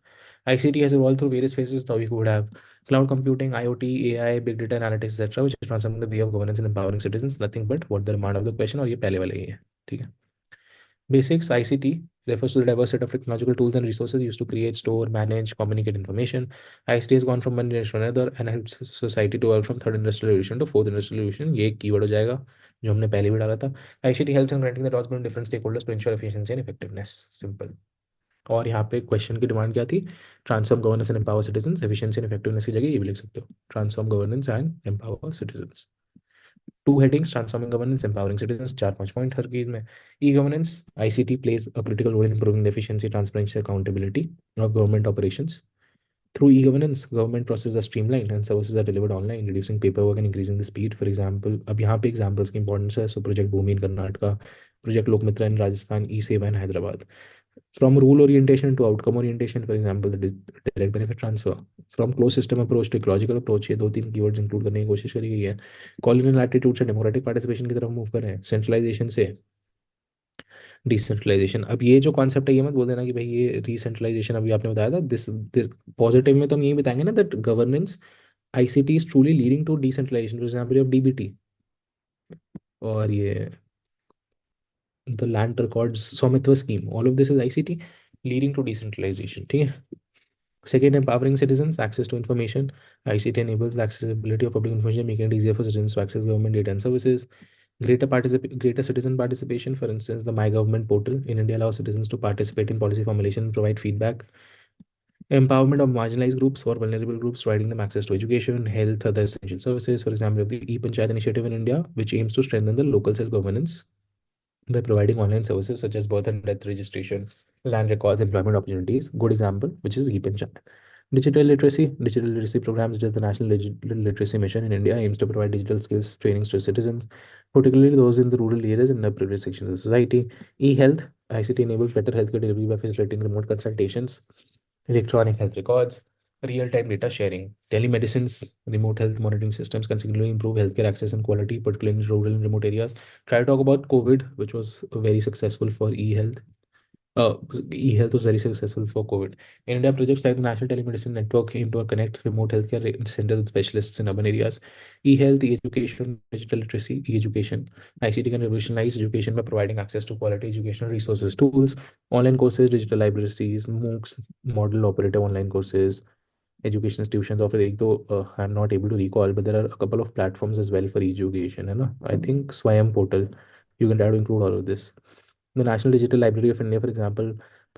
Speaker 1: ICT has evolved through various phases. Now we could have cloud computing, IoT, AI, big data analytics, etc., which is transforming the way of governance and empowering citizens. Nothing but what the demand of the question. और ये पहले वाला ही है, ठीक है. Basics: ICT refers to the diverse set of technological tools and resources used to create, store, manage, communicate information. ICT has gone from one generation to another and helps society to evolve from third industrial revolution to fourth industrial revolution. ये एक keyword हो जाएगा जो हमने पहले भी डाला था. ICT helps in connecting the dots between different stakeholders to ensure efficiency and effectiveness. Simple. और यहाँ पे क्वेश्चन की डिमांड क्या थी? Transform governance and empower citizens. Efficiency and effectiveness की जगह ये भी लिख सकते हो, transform governance and empower citizens. Two headings, transforming governance, empowering citizens. 4-5 point हर चीज में. E governance: ICT plays a critical role in improving the efficiency, transparency, accountability of government operations. Through e-governance, government processes are streamlined and services are delivered online, reducing paperwork and increasing the speed. For example, अब यहाँ पे examples की importance है. So project भूमि इन Karnataka, project लोकमित्रा इन राजस्थान, ई सेवा इन Hyderabad. From rule orientation to outcome orientation, for example, the direct benefit transfer. From closed system approach to ecological approach, ये 2-3 keywords include करने की कोशिश करी गई है. Colonial attitude से democratic participation की तरफ मूव कर रहे हैं. Centralization से डिसेंट्रलाइजेशन। अब ये जो कॉन्सेप्ट है ये मत बोल देना कि भाई ये डिसेंट्रलाइजेशन अभी आपने बताया था, दिस दिस पॉजिटिव में तो हम यही बताएंगे ना that governance ICT is truly leading to decentralisation, for example of DBT और ये the land records Swamitva scheme, all of this is ICT leading to decentralisation, ठीक है। Second, empowering citizens, access to information. ICT enables the accessibility of public information, making it easier for citizens to access government data and services. Greater citizen participation. For instance, the My Government portal in India allows citizens to participate in policy formulation and provide feedback. Empowerment of marginalized groups or vulnerable groups, providing them access to education, health, other essential services. For example, the e-Panchayat initiative in India, which aims to strengthen the local self-governance by providing online services such as birth and death registration, land records, employment opportunities. Good example, which is e-Panchayat. Digital literacy programs such as the National Digital Literacy Mission in India aims to provide digital skills trainings to citizens, particularly those in the rural areas and underprivileged sections of society. E-health, ICT enables better healthcare delivery by facilitating remote consultations, electronic health records, real-time data sharing. Telemedicine's remote health monitoring systems consequently improve healthcare access and quality, particularly in rural and remote areas. Try to talk about COVID, which was very successful for e-health. E-health was very successful for COVID. In India, projects like the National Telemedicine Network aim to connect remote healthcare centers with specialists in urban areas. E-health, e-education, digital literacy, e-education. ICT can revolutionize education by providing access to quality educational resources, tools, online courses, digital libraries, MOOCs, model operative online courses, education institutions offer एक तो I'm not able to recall, but there are a couple of platforms as well for education, है ना? I think Swayam portal. You can try to include all of this. The National Digital Library of India, for example,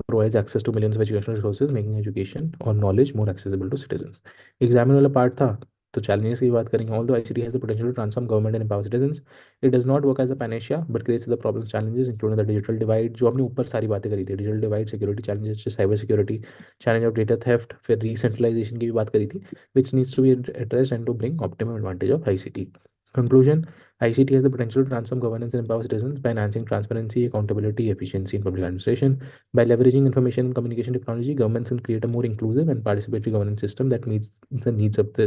Speaker 1: provides access to millions of educational resources, making education or knowledge more accessible to citizens. Examine वाला part था तो challenges की बात करेंगे. Although ICT has the potential to transform government and empower citizens, it does not work as a panacea but creates the problems challenges including the digital divide, जो हमने ऊपर सारी बातें करी थी, digital divide, security challenges, cyber security, challenge of data theft, फिर decentralization की भी बात करी थी, which needs to be addressed and to bring optimum advantage of ICT. Conclusion: ICT has the potential to transform governance and empower citizens by enhancing transparency, accountability, efficiency in public administration. By leveraging information and communication technology, governments can create a more inclusive and participatory governance system that meets the needs of the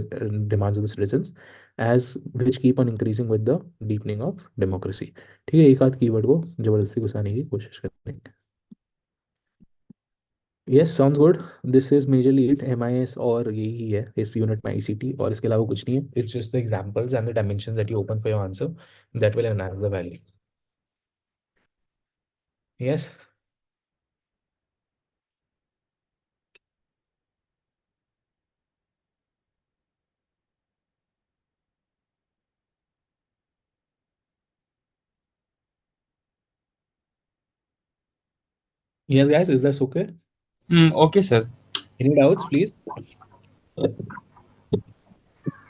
Speaker 1: demands of the citizens, as which keep on increasing with the deepening of democracy. ठीक है, एक आध keyword को जबरदस्ती घुसाने की कोशिश करेंगे. Yes, sounds good. This is majorly it. MIS और यही है इस यूनिट में आईसीटी, और इसके अलावा कुछ नहीं है. It's just the examples and the dimensions that you open for your answer that will enhance the value. Yes. Yes, guys, is that okay?
Speaker 3: Okay, sir.
Speaker 1: Any doubts, please?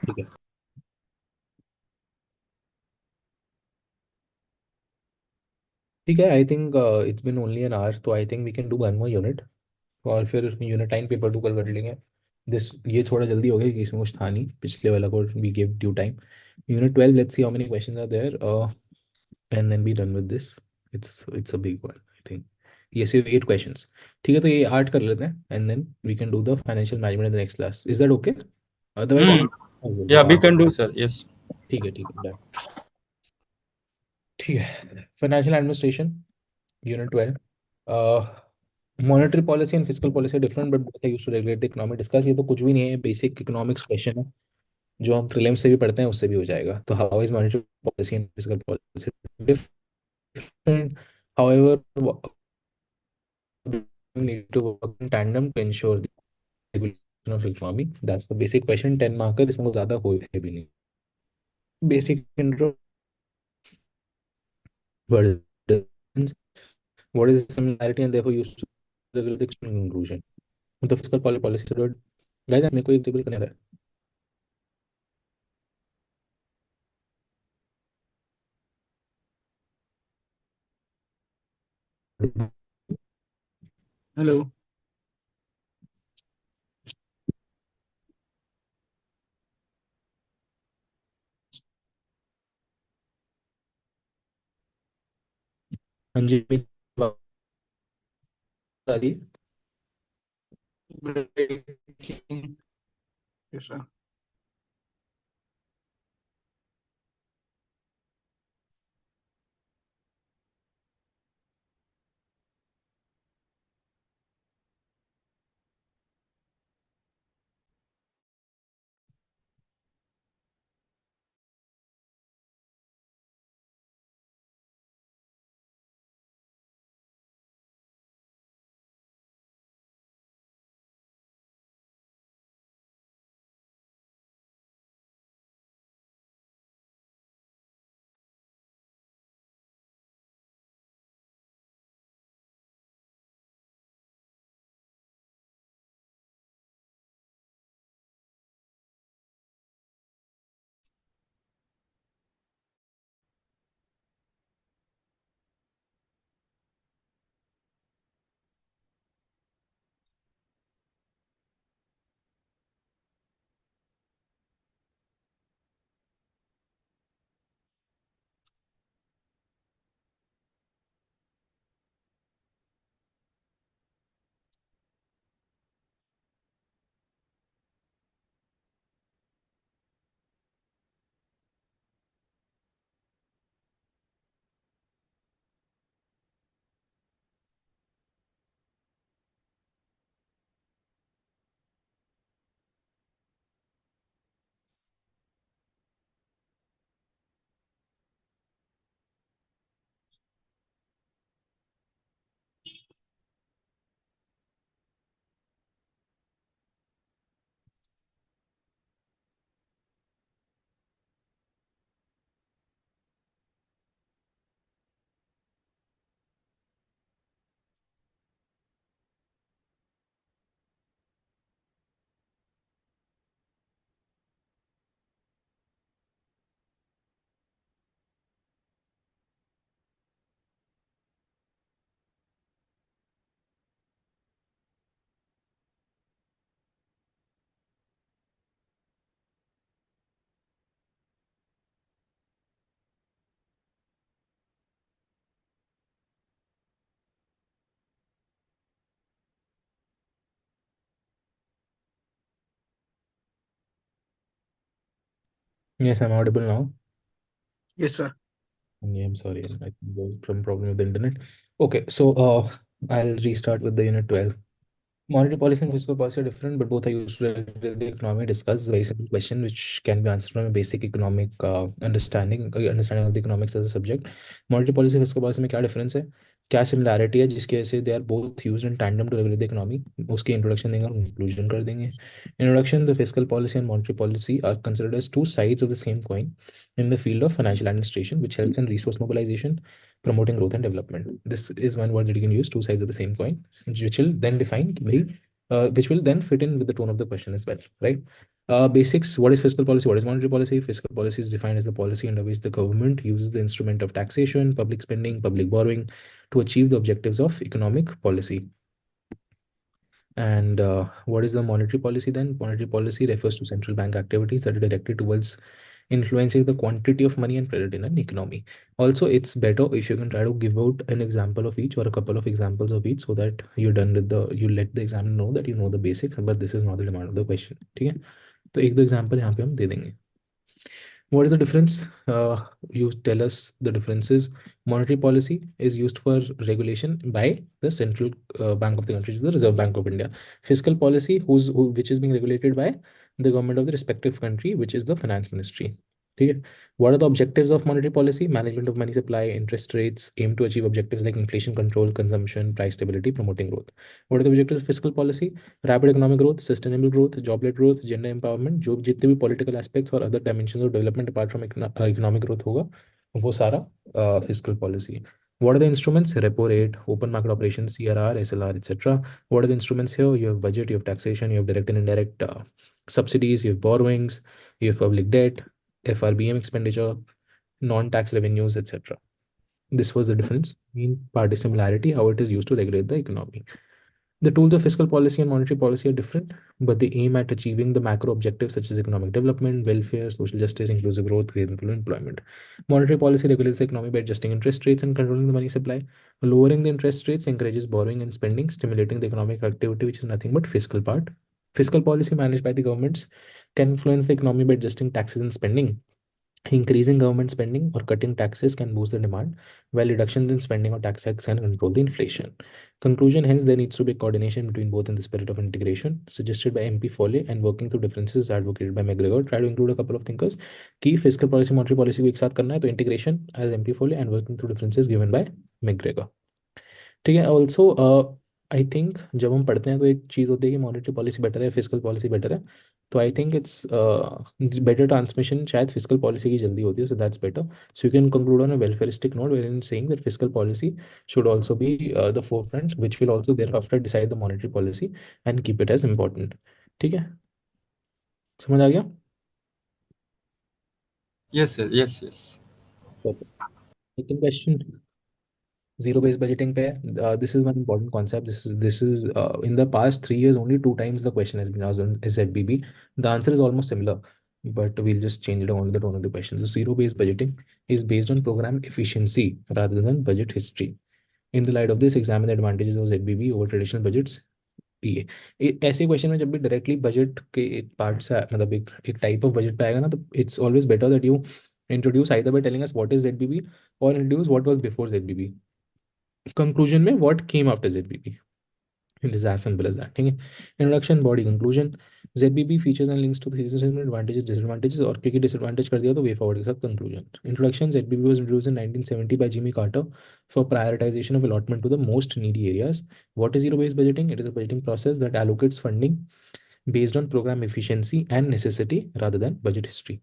Speaker 1: ठीक है. ठीक है, I think it's been only an hour, तो I think we can do one more unit और फिर unit 9 paper 2 कल कर लेंगे. दिस ये थोड़ा जल्दी हो गया क्योंकि इसमें कुछ था नहीं पिछले वाला को, we give due time. Unit 12, let's see how many questions are there and then be done with this. It's a big one I think. ये सिर्फ 8 क्वेश्चंस. ठीक है, तो ये 8 कर लेते हैं and then we can do the financial management in the next class. Is that okay? Otherwise
Speaker 3: Hmm. Yeah, we can do, sir. Yes.
Speaker 1: ठीक है डन. ठीक है, financial administration unit 12. Monetary policy and fiscal policy different but both are used to regulate the economic. Discuss, ये तो कुछ भी नहीं है, बेसिक इकोनॉमिक्स क्वेश्चन है जो हम प्रीलिम्स से भी पढ़ते हैं, उससे भी हो जाएगा. तो how is monetary policy and fiscal policy different, however need to work in tandem to ensure the regulation of economy. That's the basic question. 10 marker, इसमें कुछ ज़्यादा हो है भी नहीं. Basic intro. What is difference? What is the similarity and therefore used to regulate the conclusion. The fiscal policy is good. Guys, मेरे को एक टेबल करने रहा है.
Speaker 2: Hello.
Speaker 1: हाँ जी, बात आ रही है.
Speaker 2: Breaking. Yes, sir.
Speaker 1: Yes, I'm audible now.
Speaker 2: Yes, sir.
Speaker 1: Yeah, I'm sorry. I think there was some problem with the internet. Okay, so I'll restart with the unit 12. Monetary policy and fiscal policy are different, but both are used to regulate the economy. Discuss a very simple question which can be answered from a basic economic understanding of the economics as a subject. Monetary policy fiscal policy में क्या difference है, क्या similarity है जिसकी वजह से they are both used in tandem to regulate the economy. उसकी introduction देंगे और conclusion कर देंगे. Introduction: the fiscal policy and monetary policy are considered as two sides of the same coin in the field of financial administration, which helps in resource mobilization, promoting growth and development. This is one word that you can use: two sides of the same coin, which will then define which will then fit in with the tone of the question as well, right? Basics: what is fiscal policy, what is monetary policy? Fiscal policy is defined as the policy under which the government uses the instrument of taxation, public spending, public borrowing to achieve the objectives of economic policy. And what is the monetary policy then? Monetary policy refers to central bank activities that are directed towards influencing the quantity of money and credit in an economy. Also, it's better if you can try to give out an example of each or a couple of examples of each, so that you're done with you let the examiner know that you know the basics, but this is not the demand of the question. ठीक है, तो एक दो example यहाँ पे हम दे देंगे. What is the difference? You tell us the differences. Monetary policy is used for regulation by the central bank of the country, which is the Reserve Bank of India. Fiscal policy, which is being regulated by the government of the respective country, which is the finance ministry. Okay. What are the objectives of monetary policy? Management of money supply, interest rates, aim to achieve objectives like inflation control, consumption, price stability, promoting growth. What are the objectives of fiscal policy? Rapid economic growth, sustainable growth, job-led growth, gender empowerment, जो जितने भी political aspects और other dimensions of development apart from economic growth होगा, वो सारा fiscal policy. What are the instruments? Repo rate, open market operations, CRR, SLR, etc. What are the instruments here? You have budget, you have taxation, you have direct and indirect subsidies, you have borrowings, you have public debt, FRBM expenditure, non-tax revenues, etc. This was the difference in part is similarity, how it is used to regulate the economy. The tools of fiscal policy and monetary policy are different, but they aim at achieving the macro objectives such as economic development, welfare, social justice, inclusive growth, creating employment. Monetary policy regulates the economy by adjusting interest rates and controlling the money supply. Lowering the interest rates encourages borrowing and spending, stimulating the economic activity, which is nothing but fiscal part. Fiscal policy managed by the governments can influence the economy by adjusting taxes and spending. Increasing government spending or cutting taxes can boost the demand, while reductions in spending or tax hikes can control the inflation. Conclusion: hence, there needs to be coordination between both in the spirit of integration suggested by MP Foley and working through differences advocated by McGregor. Try to include a couple of thinkers. Key fiscal policy, monetary policy को एक साथ करना है तो integration as MP Foley and working through differences given by McGregor. ठीक है. Also I think जब हम पढ़ते हैं तो एक चीज़ होती है कि मॉनेटरी पॉलिसी बेटर है, फिजिकल पॉलिसी बेटर है. तो I think it's better transmission शायद फिजिकल पॉलिसी की जल्दी होती है, so that's better. So you can conclude on a welfaristic note where in saying that physical policy should also be the forefront, which will also thereafter decide the monetary policy and keep it as important. ठीक है, समझ आ गया?
Speaker 3: Yes, sir. Yes, yes.
Speaker 1: Second question, zero based budgeting पे. This is one important concept. This is in the past 3 years only two times the question has been asked on ZBB. The answer is almost similar, but we'll just change it on the tone of the question. So zero based budgeting is based on program efficiency rather than budget history. In the light of this, examine the advantages of ZBB over traditional budgets. ये ऐसे question में जब भी directly budget के एक part से मतलब एक टाइप ऑफ बजट पे आएगा ना, तो it's always better that you introduce either by telling us what is ZBB और introduce what was before ZBB. Conclusion में what came after ZBB. It is as simple as that. ठीक है. Introduction, body, conclusion. ZBB features and links to the system advantages, disadvantages, और क्योंकि disadvantage कर दिया तो way forward के साथ conclusion. Introduction: ZBB was introduced in 1970 by Jimmy Carter for prioritization of allotment to the most needy areas. What is zero-based budgeting? It is a budgeting process that allocates funding based on program efficiency and necessity rather than budget history.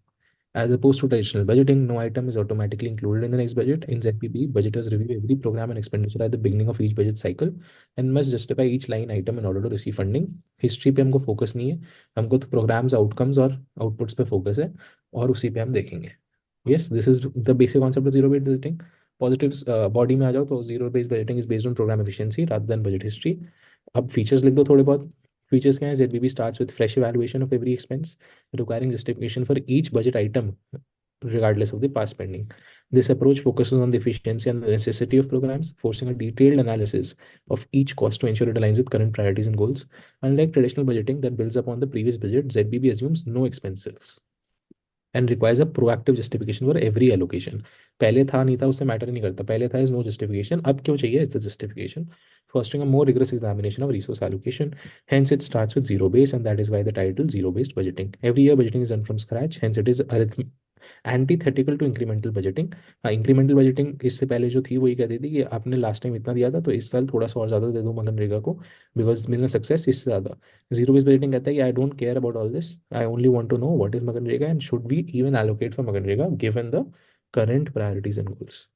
Speaker 1: As opposed to traditional budgeting, no item is automatically included in the next budget. In ZPP, budgeters review every program and expenditure at the beginning of each budget cycle and must justify each line item in order to receive funding. History पे हमको focus नहीं है, हमको तो programmes, outcomes और outputs पे focus है और उसी पे हम देखेंगे. Yes, this is the basic concept of zero based budgeting. Positives body में आ जाओ तो zero based budgeting is based on program efficiency rather than budget history. अब फीचर्स लिख दो थोड़े बहुत. Features क्या है? ZBB starts with fresh evaluation of every expense, requiring justification for each budget item regardless of the past spending. This approach focuses on the efficiency and the necessity of programs, forcing a detailed analysis of each cost to ensure it aligns with current priorities and goals. Unlike traditional budgeting that builds upon the previous budget, ZBB assumes no expenses. And requires a proactive justification for every allocation. पहले था नहीं था उससे matter नहीं करता, पहले था is no justification, अब क्यों चाहिए is the justification. Fostering a more rigorous examination of resource allocation, hence it starts with zero base and that is why the title zero based budgeting. Every year budgeting is done from scratch, hence it is antithetical to incremental budgeting. हाँ, incremental budgeting इससे पहले जो थी वही कहती थी कि आपने लास्ट टाइम इतना दिया था तो इस साल थोड़ा सा और ज़्यादा दे दो मनरेगा को, बिकॉज मेरा सक्सेस इससे ज़्यादा। जीरो बेस बजटिंग कहता है कि I don't care about all this, I only want to know what is MNREGA and should we even allocate for MNREGA given the current priorities and goals.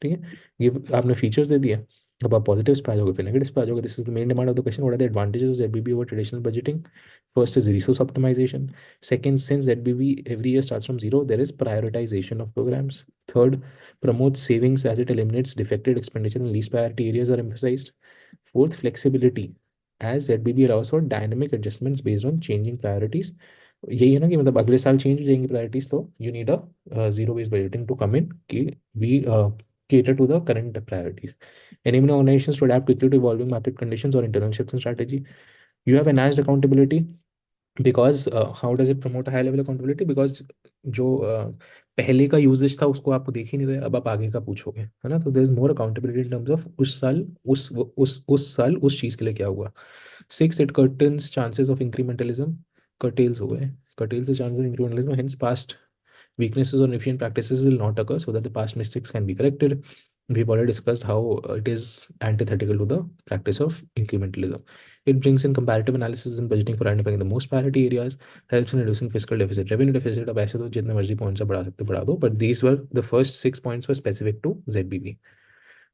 Speaker 1: ठीक है, ये आपने फीचर्स दे दिए, अब आप पॉजिटिव्स पे आ जाओगे फिर नेगेटिव्स पे आ जाओगे। This is the main demand of the question, what are the advantages of ZBB over traditional budgeting. First is resource optimisation, second since ZBB every year starts from zero there is prioritization of programs, third promotes savings as it eliminates defected expenditure and least priority areas are emphasized, fourth flexibility as ZBB allows for dynamic adjustments based on changing priorities। यही है ना कि मतलब अगले साल change हो जाएंगी priorities, तो you need a zero based budgeting to come in कि we cater to the current priorities, enabling organizations to adapt quickly to evolving market conditions or internal shifts in strategy. You have enhanced accountability because how does it promote high level accountability, because जो पहले का usage था उसको आप देख ही नहीं रहे, अब आप आगे का पूछोगे, है ना। तो there is more accountability in terms of उस साल उस साल उस चीज़ के लिए क्या हुआ। Six, it curtails chances of incrementalism, curtails हो गए, curtails the chances of incrementalism, hence past weaknesses or inefficient practices will not occur so that the past mistakes can be corrected. We've already discussed how it is antithetical to the practice of incrementalism. It brings in comparative analysis and budgeting for identifying the most priority areas, helps in reducing fiscal deficit, revenue deficit। अब ऐसे तो जितने मर्जी points बढ़ा सकते हो बढ़ा दो, but these were the first 6 points were specific to ZBB।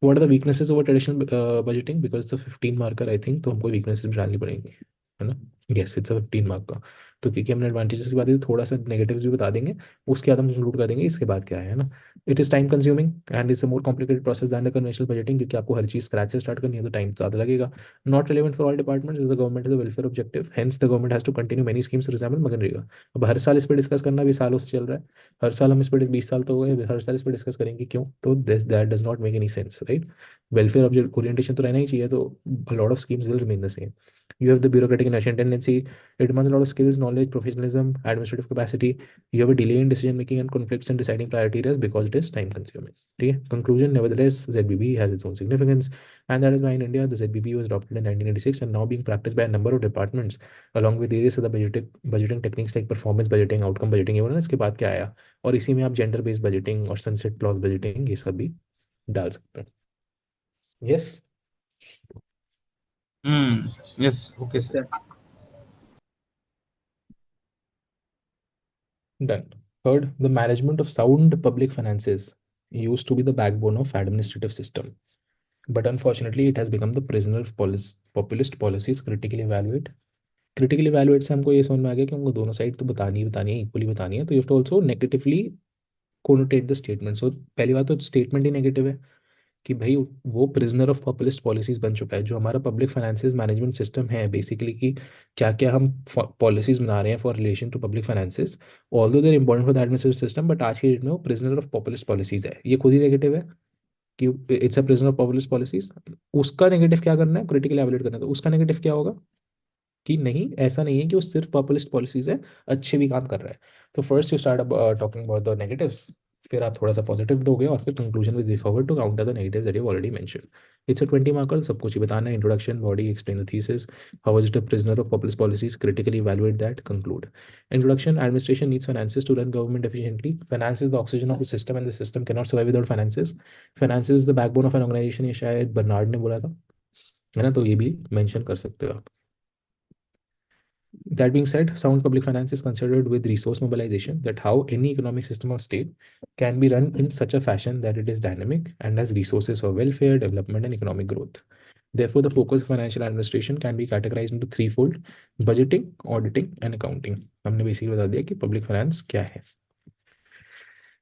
Speaker 1: What are the weaknesses over traditional budgeting? Because it's a 15 marker, I think, तो हमको weaknesses भी डालनी पड़ेंगी, है ना। यस, इट्स अ 15 मार्क का। तो क्योंकि हमने एडवांटेजेस की बात की, थोड़ा सा नेगेटिव्स भी बता देंगे, उसके बाद हम कंक्लूड कर देंगे इसके बाद क्या है ना। It is time consuming and it's a more complicated process than the conventional budgeting, क्योंकि आपको हर चीज़ स्क्रैच से स्टार्ट करनी है तो टाइम ज़्यादा लगेगा। Not relevant for all departments, the government is the welfare objective, hence the government has to continue many schemes resemble MNREGA. अब हर साल इस पर डिस्कस करना भी सालों से चल रहा है, हर साल हम इस पर 20 साल तो हो गए, हर साल इस पर डिस्कस करेंगे क्यों, तो this that does not make any sense, right. Welfare object orientation तो रहना ही चाहिए, तो a lot of schemes will remain the same। You have the bureaucratic inertia tendency, it demands a lot of skills, knowledge, professionalism, administrative capacity। You have a delay in decision making and conflicts in deciding priority areas because it is time consuming। ठीक है, conclusion, nevertheless ZBB has its own significance and that is why in India the ZBB was adopted in 1986 and now being practiced by a number of departments along with various other budgeting techniques like performance budgeting, outcome budgeting। ये बोला ना, इसके बाद क्या आया, और इसी में आप जेंडर बेस्ड बजटिंग और सनसेट क्लॉज बजटिंग ये सब भी डाल सकते हैं। Yes,
Speaker 3: Yes. Okay, sir.
Speaker 2: Yeah.
Speaker 1: done. Third, the management of sound public finances used to be the backbone of administrative system, but unfortunately it has become the prisoner of populist policies। critically evaluate से हमको ये समझ में आ गया कि हमको दोनों side तो बतानी है इक्वली बतानी है, तो you have to also negatively connote the statement. So पहली बात तो स्टेटमेंट ही नेगेटिव है कि भाई वो प्रिजनर ऑफ पॉपुलिस्ट पॉलिसीज बन चुका है, जो हमारा पब्लिक फाइनेंसेस मैनेजमेंट सिस्टम है बेसिकली, कि क्या क्या हम पॉलिसीज बना रहे हैं for relation to public finances, although there important for the administrative system, but आज की डेट में वो प्रिजनर ऑफ पॉपुलिस्ट पॉलिसीज है, ये खुद ही नेगेटिव है कि it's a prisoner of populist policies. उसका नेगेटिव क्या करना है, क्रिटिकली एवेल्यूएट करना है, तो उसका नेगेटिव क्या होगा कि नहीं, ऐसा नहीं है कि वो सिर्फ पॉपुलिस्ट पॉलिसीज है, अच्छे भी काम कर रहा है। तो first you start talking about the negatives, फिर आप थोड़ा सा पॉजिटिव दोगे और फिर conclusion with forward to counter the negatives that you already mention. It's a 20 marker, सब कुछ ही बताना है, introduction, body, explain the thesis, how is it a prisoner of populist policies, critically evaluate that, conclude. Introduction, administration needs finances to run government efficiently, finance is the oxygen of the system and the system can not survive without finances, finance is the backbone of an organisation, ये शायद Bernard ने बोला था, है ना, तो ये भी मेंशन कर सकते हो आप। That being said, sound public finance is considered with resource mobilization, that how any economic system of state can be run in such a fashion that it is dynamic and has resources for welfare, development, and economic growth। Therefore, the focus of financial administration can be categorized into threefold: budgeting, auditing, and accounting। हमने basically बता दिया कि public finance क्या है।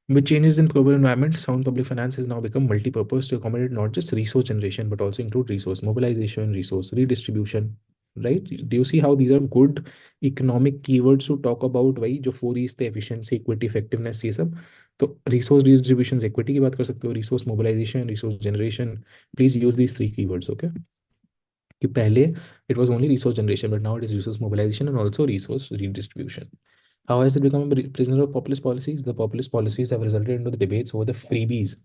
Speaker 1: With changes in global environment, sound public finance has now become multi-purpose to accommodate not just resource generation but also include resource mobilization, resource redistribution, right? Do you see how these are good economic keywords to talk about? भाई जो 4E's थे, efficiency, equity, effectiveness, ये सब, तो resource redistribution equity की बात कर सकते हो, resource mobilization, resource generation, please use these three keywords, okay? कि पहले it was only resource generation but now it is resource mobilization and also resource redistribution। How has it become a prisoner of populist policies? The populist policies have resulted into the debates over the freebies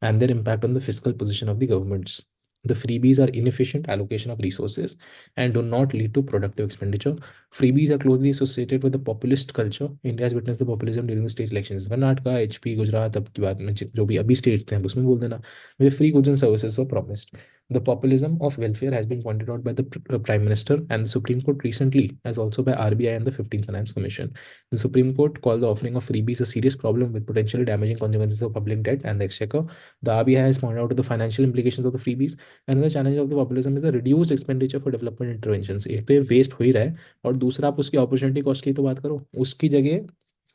Speaker 1: and their impact on the fiscal position of the governments. The freebies are inefficient allocation of resources and do not lead to productive expenditure. Freebies are closely associated with the populist culture. India has witnessed the populism during the state elections. Karnataka, HP, Gujarat अब की बात में जो भी अभी states थे उसमें बोल देना where free goods and services were promised. The populism of welfare has been pointed out by the Prime Minister and the Supreme Court recently, as also by RBI and the 15th Finance Commission. The Supreme Court called the offering of freebies a serious problem with potentially damaging consequences of public debt and the exchequer. The RBI has pointed out the financial implications of the freebies. Another challenge of the populism is the reduced expenditure for development interventions. एक तो ये waste हो ही रहा है और दूसरा आप उसकी अपॉर्चुनिटी कॉस्ट की तो बात करो, उसकी जगह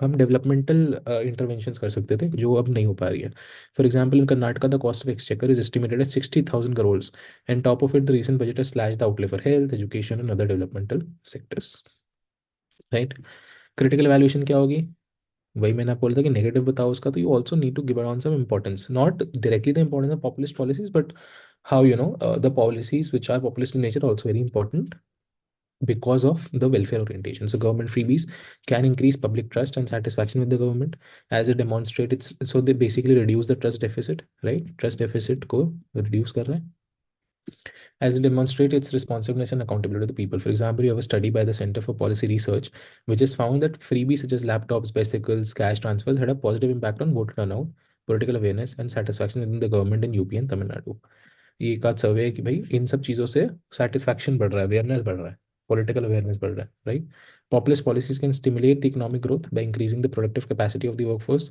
Speaker 1: हम डेवलपमेंटल इंटरवेंशंस कर सकते थे जो अब नहीं हो पा रही है. For example in Karnataka the cost of exchequer is estimated at 60,000 crore and top of it the recent budget has slashed the outlay for health, education and other developmental sectors. Right. Critical valuation क्या होगी? वही मैंने आपको बोला था कि negative बताओ उसका, तो you also need to give on some importance, not directly the importance of populist policies but how the policies which are populist in nature are also very important because of the welfare orientation. So government freebies can increase public trust and satisfaction with the government as it demonstrates. So they basically reduce the trust deficit, right? Trust deficit को reduce कर रहा है as it demonstrates its responsiveness and accountability to the people. For example, you have a study by the Center for Policy Research, which has found that freebies such as laptops, bicycles, cash transfers had a positive impact on voter turnout, political awareness, and satisfaction within the government in UP and Tamil Nadu. ये एक आध सर्वे है कि भाई इन सब चीज़ों से satisfaction बढ़ रहा है, अवेयरनेस बढ़ रहा है, पॉलिटिकल अवेयरनेस बढ़ रहा है, right. Populist policies can stimulate the economic growth by increasing the productive capacity of the workforce,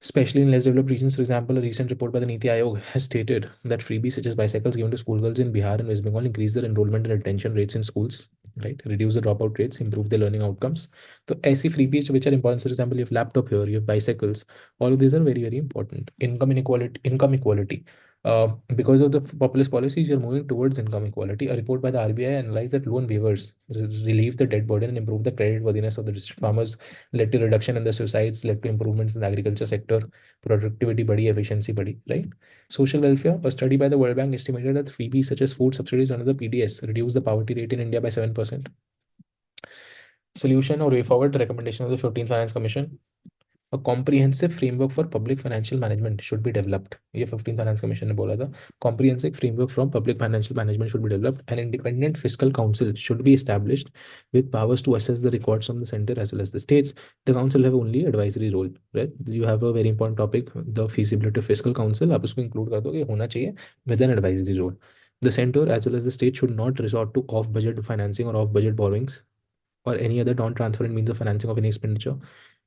Speaker 1: especially in less developed regions. For example, a recent report by the Niti Aayog has stated that freebies such as bicycles given to schoolgirls in Bihar and West Bengal increase their enrollment and retention rates in schools, right? Reduce the dropout rates, improve their learning outcomes. So, ऐसी freebies which are important. For example, you have laptop here, you have bicycles. All of these are very, very important. Income inequality, income equality. Because of the populist policies, you're moving towards income equality. A report by the RBI analyzed that loan waivers relieve the debt burden and improve the credit worthiness of the district farmers, led to reduction in the suicides, led to improvements in the agriculture sector, productivity बढ़ी, efficiency बढ़ी, right? Social welfare, a study by the World Bank estimated that freebies such as food subsidies under the PDS reduce the poverty rate in India by 7%. Solution or way forward, recommendation of the 15th Finance Commission. A comprehensive framework for public financial management should be developed. ये 15th Finance Commission ने बोला था. Comprehensive framework from public financial management should be developed. An independent fiscal council should be established with powers to assess the records from the center as well as the states. The council have only advisory role, right? You have a very important topic, the feasibility of fiscal council. आप उसको include कर दो कि होना चाहिए with an advisory role. The center as well as the state should not resort to off-budget financing or off-budget borrowings or any other non-transparent means of financing of any expenditure.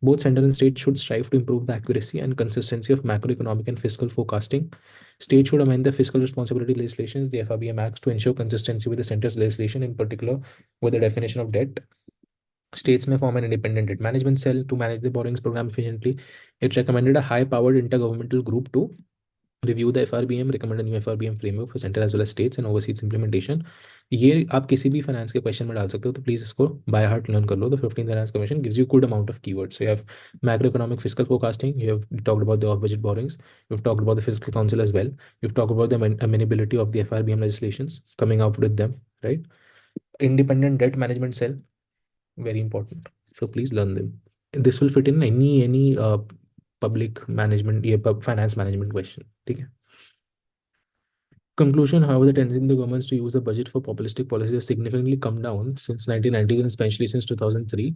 Speaker 1: Both center and state should strive to improve the accuracy and consistency of macroeconomic and fiscal forecasting. State should amend the fiscal responsibility legislations, the FRBM Acts, to ensure consistency with the center's legislation, in particular with the definition of debt. States may form an independent debt management cell to manage the borrowings program efficiently. It recommended a high-powered intergovernmental group to review the FRBM, recommend a new FRBM framework for center as well as states and oversee its implementation. ये आप किसी भी finance के question में डाल सकते हो, तो प्लीज इसको बाय हार्ट लर्न कर लो. The 15th finance commission gives you good amount of keywords. So you have macroeconomic fiscal forecasting, you have talked about the off budget borrowings, you've talked about the fiscal council as well, you've talked about the amenability of the FRBM legislations, coming out with them, right? Independent debt management cell, very important, so please learn them. This will fit in any public management या finance management question, ठीक है. Conclusion, however, the tendency in the governments to use the budget for populistic policies has significantly come down since 1990s and especially since 2003,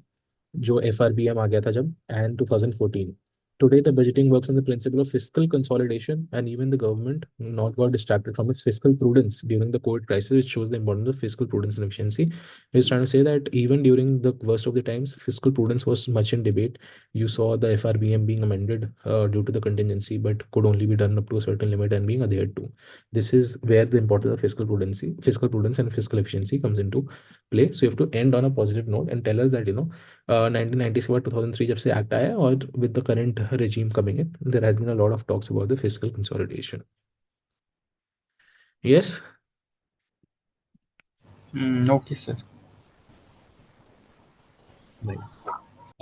Speaker 1: जो FRBM आ गया था जब, and 2014. Today, the budgeting works on the principle of fiscal consolidation, and even the government not got distracted from its fiscal prudence during the COVID crisis, which shows the importance of fiscal prudence and efficiency. He's trying to say that even during the worst of the times, fiscal prudence was much in debate. You saw the FRBM being amended due to the contingency, but could only be done up to a certain limit and being adhered to. This is where the importance of fiscal prudence and fiscal efficiency comes into play. So you have to end on a positive note and tell us that 1990 से 2003 जब से act आया और with the current regime coming in, there has been a lot of talks about the fiscal consolidation. Yes.
Speaker 3: Okay, sir.
Speaker 1: Right.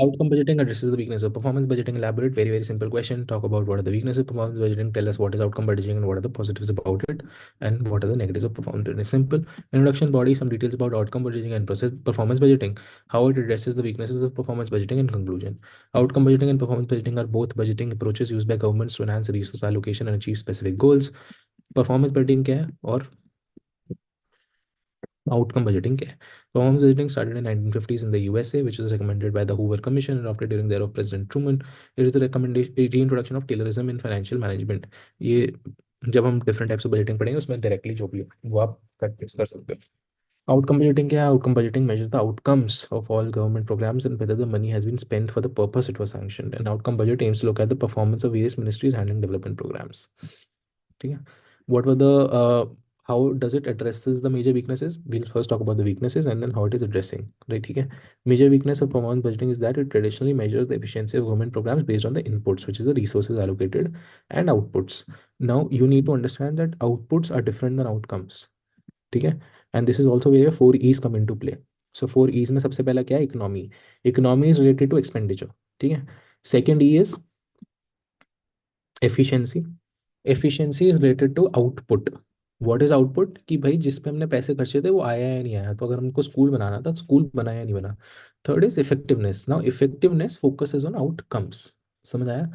Speaker 1: Outcome budgeting addresses the weakness of performance budgeting. Elaborate, very, very simple question. Talk about what are the weaknesses of performance budgeting. Tell us what is outcome budgeting and what are the positives about it, and what are the negatives of performance budgeting. Simple. Introduction body, some details about outcome budgeting and process performance budgeting, how it addresses the weaknesses of performance budgeting, and conclusion. Outcome budgeting and performance budgeting are both budgeting approaches used by governments to enhance resource allocation and achieve specific goals. Performance budgeting क्या है और outcome budgeting क्या है? Performance budgeting started in 1950s in the USA, which was recommended by the Hoover Commission and adopted during the era of President Truman. It is the recommendation reintroduction of Taylorism in financial management. ये जब हम different types of budgeting पढ़ेंगे उसमें directly जो भी वो आप practice कर सकते हो. Outcome budgeting क्या है? Outcome budgeting measures the outcomes of all government programs and whether the money has been spent for the purpose it was sanctioned. And outcome budget aims to look at the performance of various ministries handling development programs. ठीक है. What were the how does it addresses the major weaknesses? We'll first talk about the weaknesses and then how it is addressing. Right? ठीक है. Major weakness of performance budgeting is that it traditionally measures the efficiency of government programs based on the inputs, which is the resources allocated, and outputs. Now you need to understand that outputs are different than outcomes. ठीक है. And this is also where 4 E's come into play. So 4 E's में सबसे पहला क्या है? Economy. Economy is related to expenditure. ठीक है. Second E is efficiency. Efficiency is related to output. What is output? कि भाई जिस पे हमने पैसे खर्चे थे वो आया या नहीं आया. तो अगर हमको स्कूल बनाना था तो स्कूल बना या नहीं बना. Third is effectiveness. Now effectiveness focuses on outcomes. समझ आया?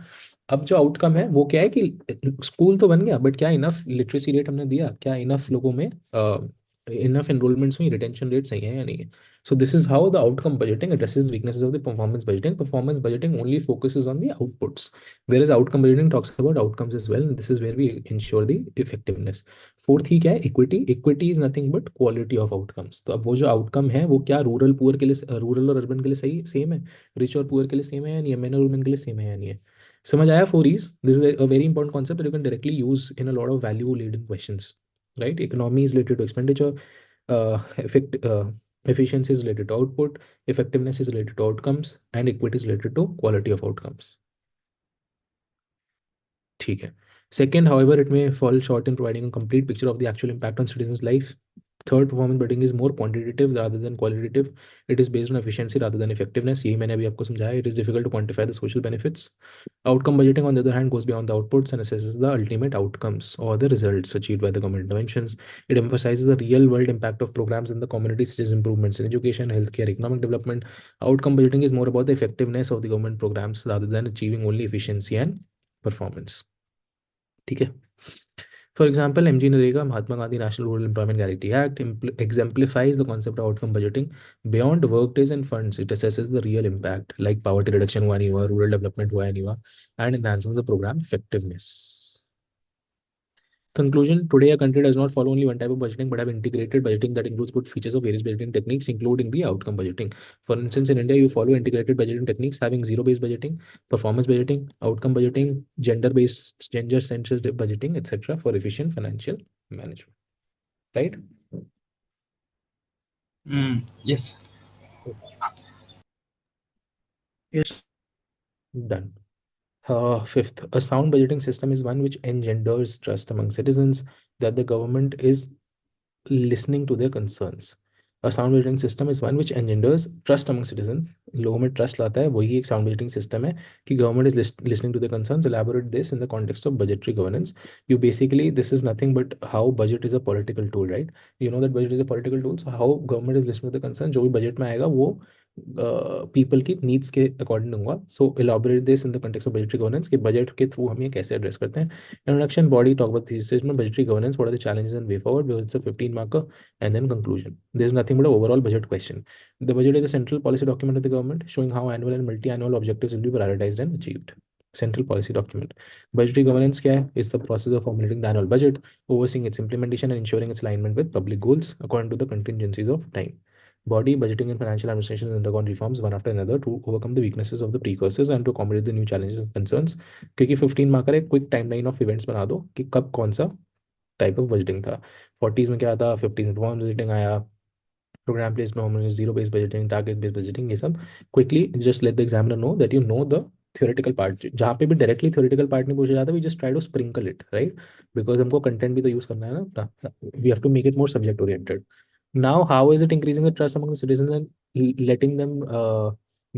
Speaker 1: अब जो आउटकम है वो क्या है कि स्कूल तो बन गया बट क्या इनफ लिटरेसी रेट हमने दिया, क्या इनफ लोगों में इनफ एनरोलमेंट्स हुई, रिटेंशन रेट सही है या नहीं है. So this is how the outcome budgeting addresses weaknesses of the performance budgeting. Performance budgeting only focuses on the outputs, whereas outcome budgeting talks about outcomes as well. And this is where we ensure the effectiveness. Fourth ही क्या है? Equity. Equity is nothing but quality of outcomes. तो अब वो जो outcome है वो क्या rural poor के लिए, रूरल और अर्बन के लिए सही सेम है, रिच और पुअर के लिए सेम है या नहीं है, मेन और वुमेन के लिए सेम है या नहीं है. समझ आया? 4 E's. This is a very important concept that you can directly use in a lot of value laden questions. Right? Economy is related to expenditure. Effect. Efficiency is related to output, effectiveness is related to outcomes, and equity is related to quality of outcomes. ठीक है. Second, however, it may fall short in providing a complete picture of the actual impact on citizens' life. Third, performance budgeting is more quantitative rather than qualitative. It is based on efficiency rather than effectiveness. यही मैंने अभी आपको समझाया. It is difficult to quantify the social benefits. Outcome budgeting, on the other hand, goes beyond the outputs and assesses the ultimate outcomes or the results achieved by the government interventions. It emphasizes the real-world impact of programs in the community, such as improvements in education, healthcare, economic development. Outcome budgeting is more about the effectiveness of the government programs rather than achieving only efficiency and performance. ठीक है. For example, MG Narega, Mahatma Gandhi National Rural Employment Guarantee Act, exemplifies the concept of outcome budgeting. Beyond work days and funds, it assesses the real impact, like poverty reduction हुआ नहीं हुआ, rural development हुआ नहीं हुआ, and enhancing the program effectiveness. Conclusion: today, a country does not follow only one type of budgeting, but have integrated budgeting that includes good features of various budgeting techniques, including the outcome budgeting. For instance, in India, you follow integrated budgeting techniques having zero-based budgeting, performance budgeting, outcome budgeting, gender-based, gender-centered budgeting, etc., for efficient financial management. Right?
Speaker 3: Yes.
Speaker 2: Yes.
Speaker 1: Done. Fifth, a sound budgeting system is one which engenders trust among citizens that the government is listening to their concerns. A sound budgeting system is one which engenders trust among citizens. लोगों में trust लाता है, वही एक sound budgeting system है कि government is listening to their concerns. Elaborate this in the context of budgetary governance. You basically, this is nothing but how budget is a political tool, right? You know that budget is a political tool. So how government is listening to the concerns, जो भी budget में आएगा वो people की needs के according दूंगा. So elaborate this in the context of budgetary governance कि budget के थ्रू हम ये कैसे एड्रेस करते हैं. Introduction, body, talk about thesis statement, budgetary governance, what are the challenges and way forward, it's a 15 marker, and then conclusion. There is nothing but an overall budget question. The budget is a central policy document of the government showing how annual and multi-annual objectives will be prioritized and achieved. Central policy document. Budgetary governance क्या है? Is the process of formulating the annual budget, overseeing its implementation and ensuring its alignment with public goals according to the contingencies of time. Body, budgeting and financial administration has undergone reforms one after another to overcome the weaknesses of the precursors and to accommodate the new challenges and concerns. क्योंकि 15 marker है, quick timeline of events बना दो कि कब कौन सा type of budgeting था. 40s में क्या था? 15 में परफॉर्मेंस बजटिंग आया, programme based performance, zero based budgeting, target based budgeting, ये सब. Quickly just let the examiner know that you know the theoretical part. जहाँ पे भी डायरेक्टली theoretical पार्ट नहीं पूछा जाता, we just try to sprinkle it, right? Because हमको content भी तो यूज करना है ना अपना. We have to make it more subject oriented. Now, how is it increasing the trust among the citizens and letting them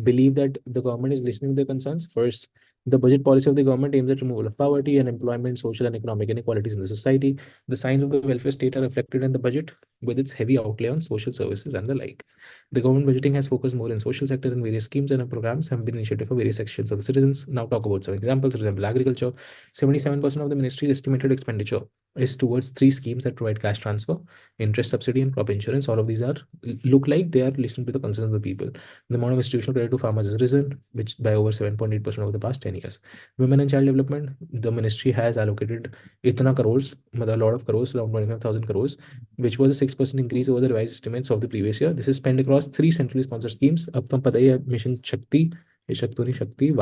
Speaker 1: believe that the government is listening to their concerns. First, the budget policy of the government aims at removal of poverty and employment, social and economic inequalities in the society. The signs of the welfare state are reflected in the budget with its heavy outlay on social services and the like. The government budgeting has focused more in social sector and various schemes and programs have been initiated for various sections of the citizens. Now talk about some examples. For example, agriculture, 77% of the ministry's estimated expenditure is towards three schemes that provide cash transfer, interest subsidy, and crop insurance. All of these are look like they are listening to the concerns of the people. The amount of institutional credit to farmers has risen, which by over 7.8% over the past 10 years. Women and child development, the ministry has allocated itna crores, a lot of crores, around 25,000 crores, which was a 6% increase over the revised estimates of the previous year. This is spent across three centrally sponsored schemes. अब तो पता ही है, mission शक्ति, ये शक्ति शक्ति,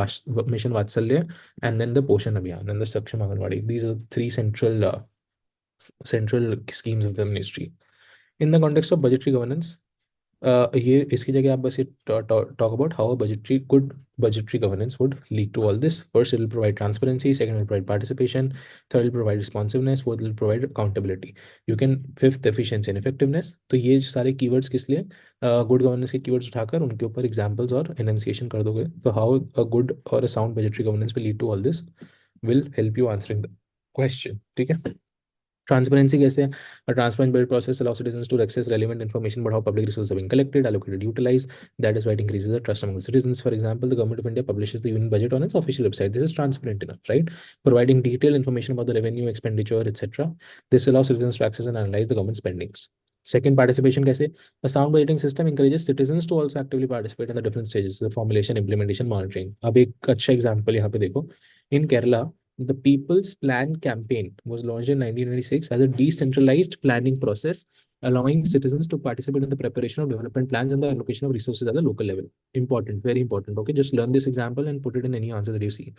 Speaker 1: mission वात्सल्य, and then the Poshan Abhiyan and the Saksham Anganwadi. These are three central schemes of the ministry. In the context of budgetary governance, ये इसकी जगह आप बस ये talk about how a good budgetary governance would lead to all this. First, it will provide transparency. Second, it will provide participation. Third, it will provide responsiveness. Fourth, it will provide accountability. You can fifth, efficiency and effectiveness. तो ये सारे keywords किस लिए? Good governance के keywords उठाकर उनके ऊपर examples और enunciation कर दोगे. तो how a good or a sound budgetary governance will lead to all this will help you answering the question. ठीक है? Transparency कैसे है? A transparent budget process allows citizens to access relevant information about how public resources are being collected, allocated, utilized. That is why it increases the trust among the citizens. For example, the government of India publishes the union budget on its official website. This is transparent enough, right? Providing detailed information about the revenue, expenditure, etc. This allows citizens to access and analyze the government spendings. Second, participation कैसे? A sound budgeting system encourages citizens to also actively participate in the different stages, the formulation, implementation, monitoring. अब एक अच्छा example यहाँ पे देखो. In Kerala, the People's Plan campaign was launched in 1996 as a decentralized planning process, allowing citizens to participate in the preparation of development plans and the allocation of resources at the local level. Important, very important. Okay, just learn this example and put it in any answer that you see.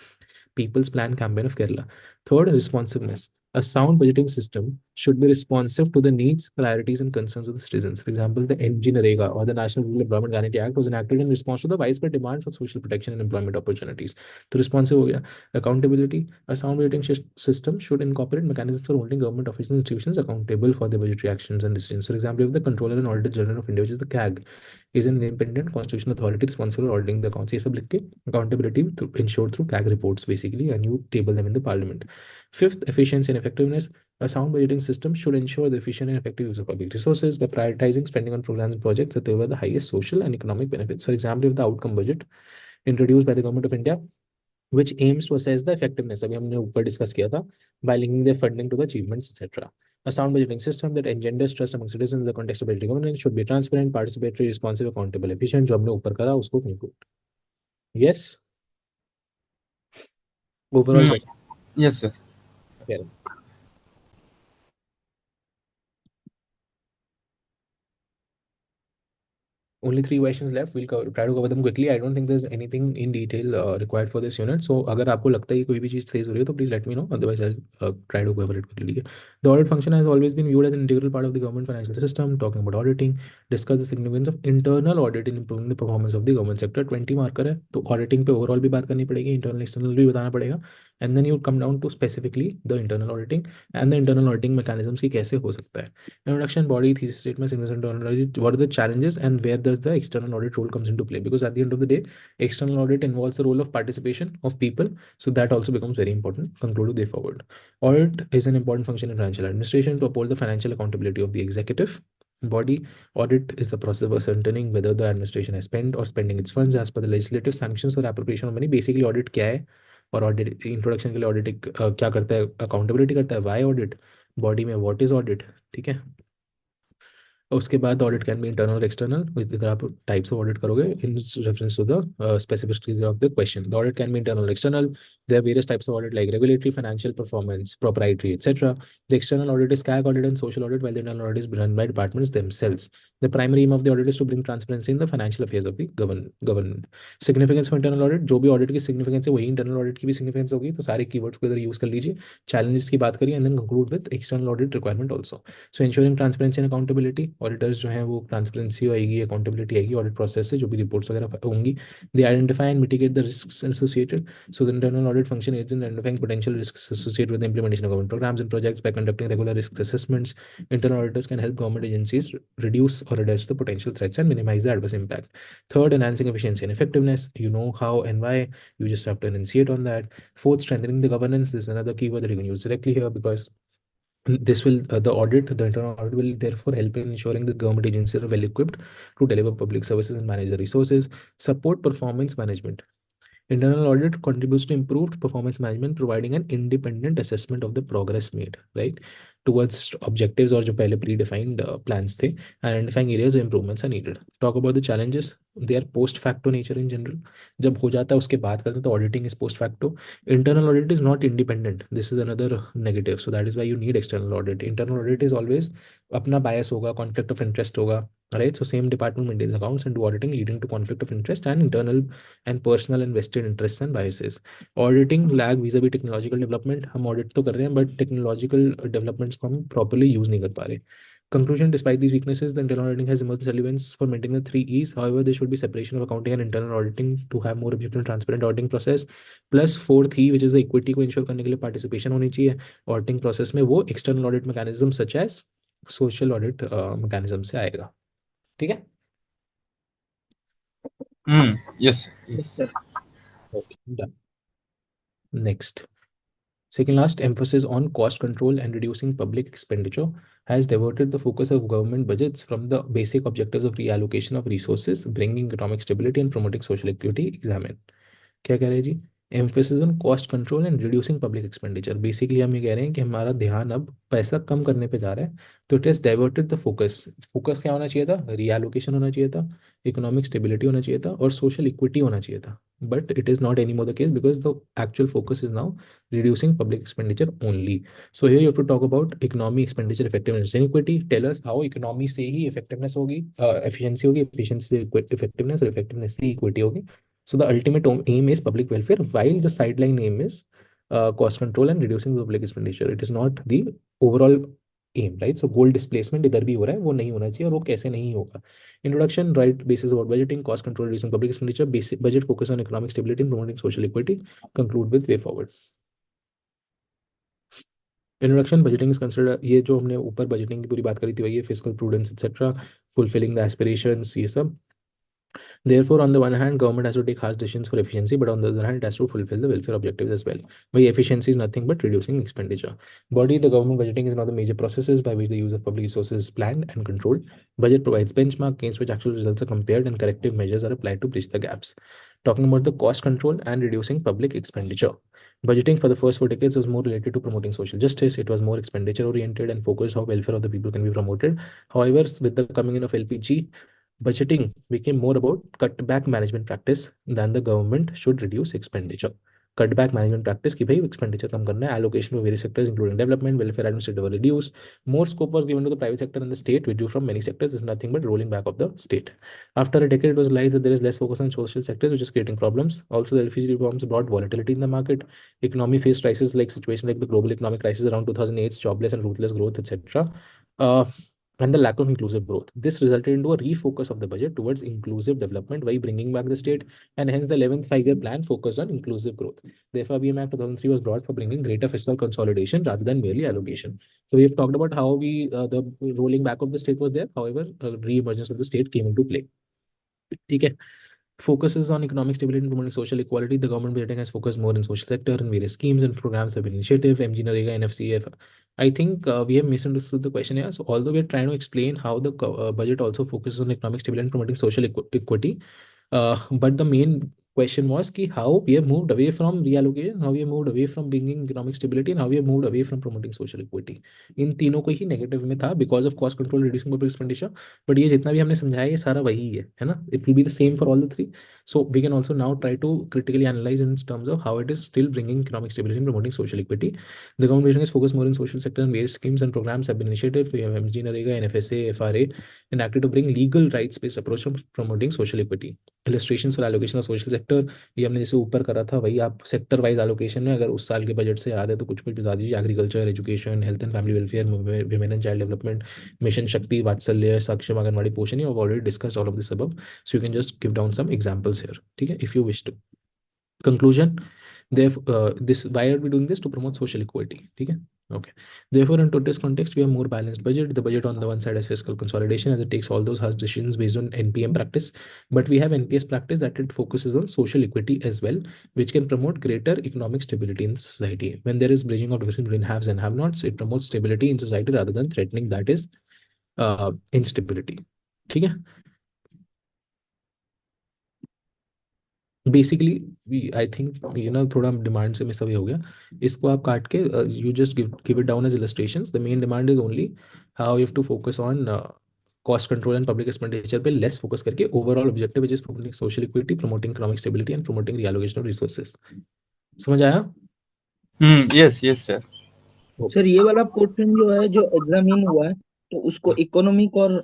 Speaker 1: People's Plan campaign of Kerala. Third, responsiveness. A sound budgeting system should be responsive to the needs, priorities, and concerns of the citizens. For example, the NGNREGA or the National Rural Employment Guarantee Act was enacted in response to the widespread demand for social protection and employment opportunities. So, responsive ho gaya. Accountability. A sound budgeting system should incorporate mechanisms for holding government officials and institutions accountable for their budgetary actions and decisions. For example, if the Controller and Auditor General of India, which is the CAG, is an independent constitutional authority responsible for auditing the accounts. ये सब लिख के accountability ensured through CAG reports basically, and you table them in the parliament. Fifth, efficiency and effectiveness. A sound budgeting system should ensure the efficient and effective use of public resources by prioritizing spending on programs and projects that deliver the highest social and economic benefits. For example, if the outcome budget introduced by the government of India, which aims to assess the effectiveness, अभी हमने ऊपर discuss किया था, by linking their funding to the achievements, etc. A sound budgeting system that engenders trust among citizens in the context of budgetary governance should be transparent, participatory, responsive, accountable, efficient. जो हमने ऊपर करा उसको conclude. Yes. Overall,
Speaker 3: Hmm. Yes, sir.
Speaker 1: better. Only three questions left. We'll try to cover them quickly. I don't think there's anything in detail required for this unit. So अगर आपको लगता है कि कोई भी चीज़ फेस हो रही है तो please let me know. Otherwise, I'll try to cover it quickly. The audit function has always been viewed as an integral part of the government financial system. Talking about auditing, discuss the significance of internal audit in improving the performance of the government sector. 20 marker है तो auditing पे overall भी बात करनी पड़ेगी, internal external भी बताना पड़ेगा. And then you come down to specifically the internal auditing and the internal auditing mechanisms की कैसे हो सकता है. Introduction, body, thesis statements, internal audit, what are the challenges and where does the external audit role comes into play? Because at the end of the day, external audit involves the role of participation of people. So that also becomes very important. Conclude the way forward. Audit is an important function in financial administration to uphold the financial accountability of the executive body. Audit is the process of ascertaining whether the administration has spent or spending its funds as per the legislative sanctions for appropriation of money. Basically, audit क्या है और audit introduction के लिए audit क्या करता है, accountability करता है, वाई ऑडिट, बॉडी में व्हाट इज ऑडिट, ठीक है. उसके बाद ऑडिट कैन बी इंटरनल और एक्सटर्नल. इधर आप टाइप्स ऑफ ऑडिट करोगे in reference to the specificity of the question. The audit can be internal external. There are various types of audit like regulatory, financial performance, proprietary, etc. The external audit is CAG audit and social audit, while the internal audit is run by departments themselves. The primary aim of the audit is to bring transparency in the financial affairs of the government. Significance for internal audit, जो भी audit की significance है वही internal audit की भी significance होगी. तो सारे कीवर्ड्स को इधर यूज कर लीजिए. चैलेंजेस की बात करिए and then conclude with external audit requirement also. So ensuring transparency and accountability, auditors जो हैं वो ट्रांसपेरेंसी आएगी, अकाउंटेबिलिटी आएगी ऑडिट प्रोसेस से, जो भी रिपोर्ट्स वगैरह होंगी. They identify and mitigate the risks associated. So the internal audit function aids in identifying potential risks associated with the implementation of government programs and projects. By conducting regular risk assessments, internal auditors can help government agencies reduce or address the potential threats and minimize the adverse impact. Third, enhancing efficiency and effectiveness. You know how and why. You just have to enunciate on that. Fourth, strengthening the governance. This is another keyword that you can use directly here, because this will the internal audit will therefore help in ensuring that government agencies are well equipped to deliver public services and manage the resources. Support performance management. Internal audit contributes to improved performance management, providing an independent assessment of the progress made, right, towards objectives or जो पहले predefined plans थे, identifying areas where improvements are needed. Talk about the challenges. They are post facto nature in general. जब हो जाता है उसके बाद करते हैं तो auditing is post facto. Internal audit is not independent. This is another negative. So that is why you need external audit. Internal audit is always अपना bias होगा, conflict of interest होगा, right? So same department maintains accounts and do auditing, leading to conflict of interest and internal and personal and vested interests and biases. Auditing lag vis-a-vis technological development. हम audit तो कर रहे हैं but technological developments को हम properly use नहीं कर पा रहे. Conclusion: despite these weaknesses, the internal auditing has emerged relevance for maintaining the three E's. However, there should be separation of accounting and internal auditing to have more objective and transparent auditing process. Plus fourth E, which is the equity को ensure करने के लिए participation होनी चाहिए auditing process में, वो external audit mechanism such as social audit mechanism से आएगा. ठीक है.
Speaker 3: Yes.
Speaker 2: Yes,
Speaker 3: Yes.
Speaker 2: sir.
Speaker 1: Okay, done. Next. Second last, emphasis on cost control and reducing public expenditure has diverted the focus of government budgets from the basic objectives of reallocation of resources, bringing economic stability and promoting social equity. Examine. क्या कह रहे हैं जी? Emphasis on cost control and reducing public expenditure. Basically हम ये कह रहे हैं कि हमारा ध्यान अब पैसा कम करने पे जा रहा है, तो it has diverted the focus. Focus क्या होना चाहिए था? रीएलोकेशन होना चाहिए था, इकोनॉमिक स्टेबिलिटी होना चाहिए था और सोशल इक्विटी होना चाहिए था. But it is not any more the case because the actual focus is now reducing public expenditure only. So here you have to talk about economy, expenditure, effectiveness and equity. Tell us how economy से ही effectiveness होगी, efficiency होगी, efficiency से effectiveness और effectiveness से equity होगी. So the ultimate aim is public welfare, while the sideline aim is cost control and reducing the public expenditure. It is not the overall aim, right? So goal displacement इधर भी हो रहा है, वो नहीं होना चाहिए, और वो कैसे नहीं होगा. Introduction, right basis about budgeting, cost control, reducing public expenditure, basic budget focus on economic stability and promoting social equity. Conclude with way forward. Introduction. Budgeting is consider, ये जो हमने ऊपर बजटिंग की पूरी बात करी थी वही है, physical prudence etcetera, fulfilling the aspirations, ये सब. Therefore, on the one hand, government has to take harsh decisions for efficiency, but on the other hand, it has to fulfill the welfare objectives as well. Why efficiency is nothing but reducing expenditure. Body, the government budgeting is one of the major processes by which the use of public resources is planned and controlled. Budget provides benchmark against which actual results are compared and corrective measures are applied to bridge the gaps. Talking about the cost control and reducing public expenditure. Budgeting for the first 4 decades was more related to promoting social justice. It was more expenditure oriented and focused how welfare of the people can be promoted. However, with the coming in of LPG, budgeting became more about cutback management practice than the government should reduce expenditure. Cutback management practice कि भाई expenditure कम करना है, allocation for various sectors including development, welfare, administrative were reduced. More scope was given to the private sector and the state, withdrew from many sectors. Is nothing but rolling back of the state. After a decade, it was realized that there is less focus on social sectors, which is creating problems. Also, the LPG reforms brought volatility in the market. Economy faced crises like situations like the global economic crisis around 2008, jobless and ruthless growth, etc. And the lack of inclusive growth. This resulted into a refocus of the budget towards inclusive development by bringing back the state, and hence the 11th five-year plan focused on inclusive growth. The FRBM Act 2003 was brought for bringing greater fiscal consolidation rather than merely allocation. So we have talked about how the rolling back of the state was there. However, re-emergence of the state came into play. Okay. Focuses on economic stability and promoting social equality. The government budgeting has focused more in social sector, and various schemes and programs have been initiative, MG Narega, NFCF. I think we have misunderstood the question here. So although we are trying to explain how the budget also focuses on economic stability and promoting social equity, but the main question was ki how we have moved away from reallocation, how we have moved away from bringing economic stability, and how we have moved away from promoting social equity. इन तीनों को ही negative में था because of cost control, reducing public expenditure. But ये जितना भी हमने समझाया ये सारा वही है ना? It will be the same for all the three. So we can also now try to critically analyze in terms of how it is still bringing economic stability and promoting social equity. The government is focused more in social sector, and various schemes and programs have been initiated. We have MG Narega, NFSA, FRA, enacted to bring legal rights-based approach from promoting social equity. Illustration for allocation of social sector, ये हमने जैसे ऊपर करा था वही आप sector wise allocation में अगर उस साल के बजट से याद है तो कुछ कुछ बता दीजिए। Agriculture, education, health and family welfare, women and child development, mission Shakti, Vatsalya, Saksham Anganwadi Poshan, you have already discussed all of this above, so you can just give down some examples here, ठीक है, if you wish to. Conclusion, therefore, this why are we doing this? To promote social equity, ठीक है, okay. Therefore, in today's context, we have more balanced budget. The budget on the one side is fiscal consolidation as it takes all those harsh decisions based on NPM practice, but we have NPS practice that it focuses on social equity as well, which can promote greater economic stability in society. When there is bridging of difference between haves and have-nots, it promotes stability in society rather than threatening that is instability, ठीक है। Basically I think ये ना थोड़ा demand से miss away हो गया, इसको आप काट के you just give it down as illustrations. The main demand is only how you have to focus on cost control and public expenditure पे लेस फोकस करके overall objective which is promoting social equity, promoting economic stability and promoting reallocation of resources. समझ आया?
Speaker 3: Yes, yes, sir.
Speaker 2: Sir ये वाला portion जो है जो examine हुआ है, तो उसको इकोनॉमिक और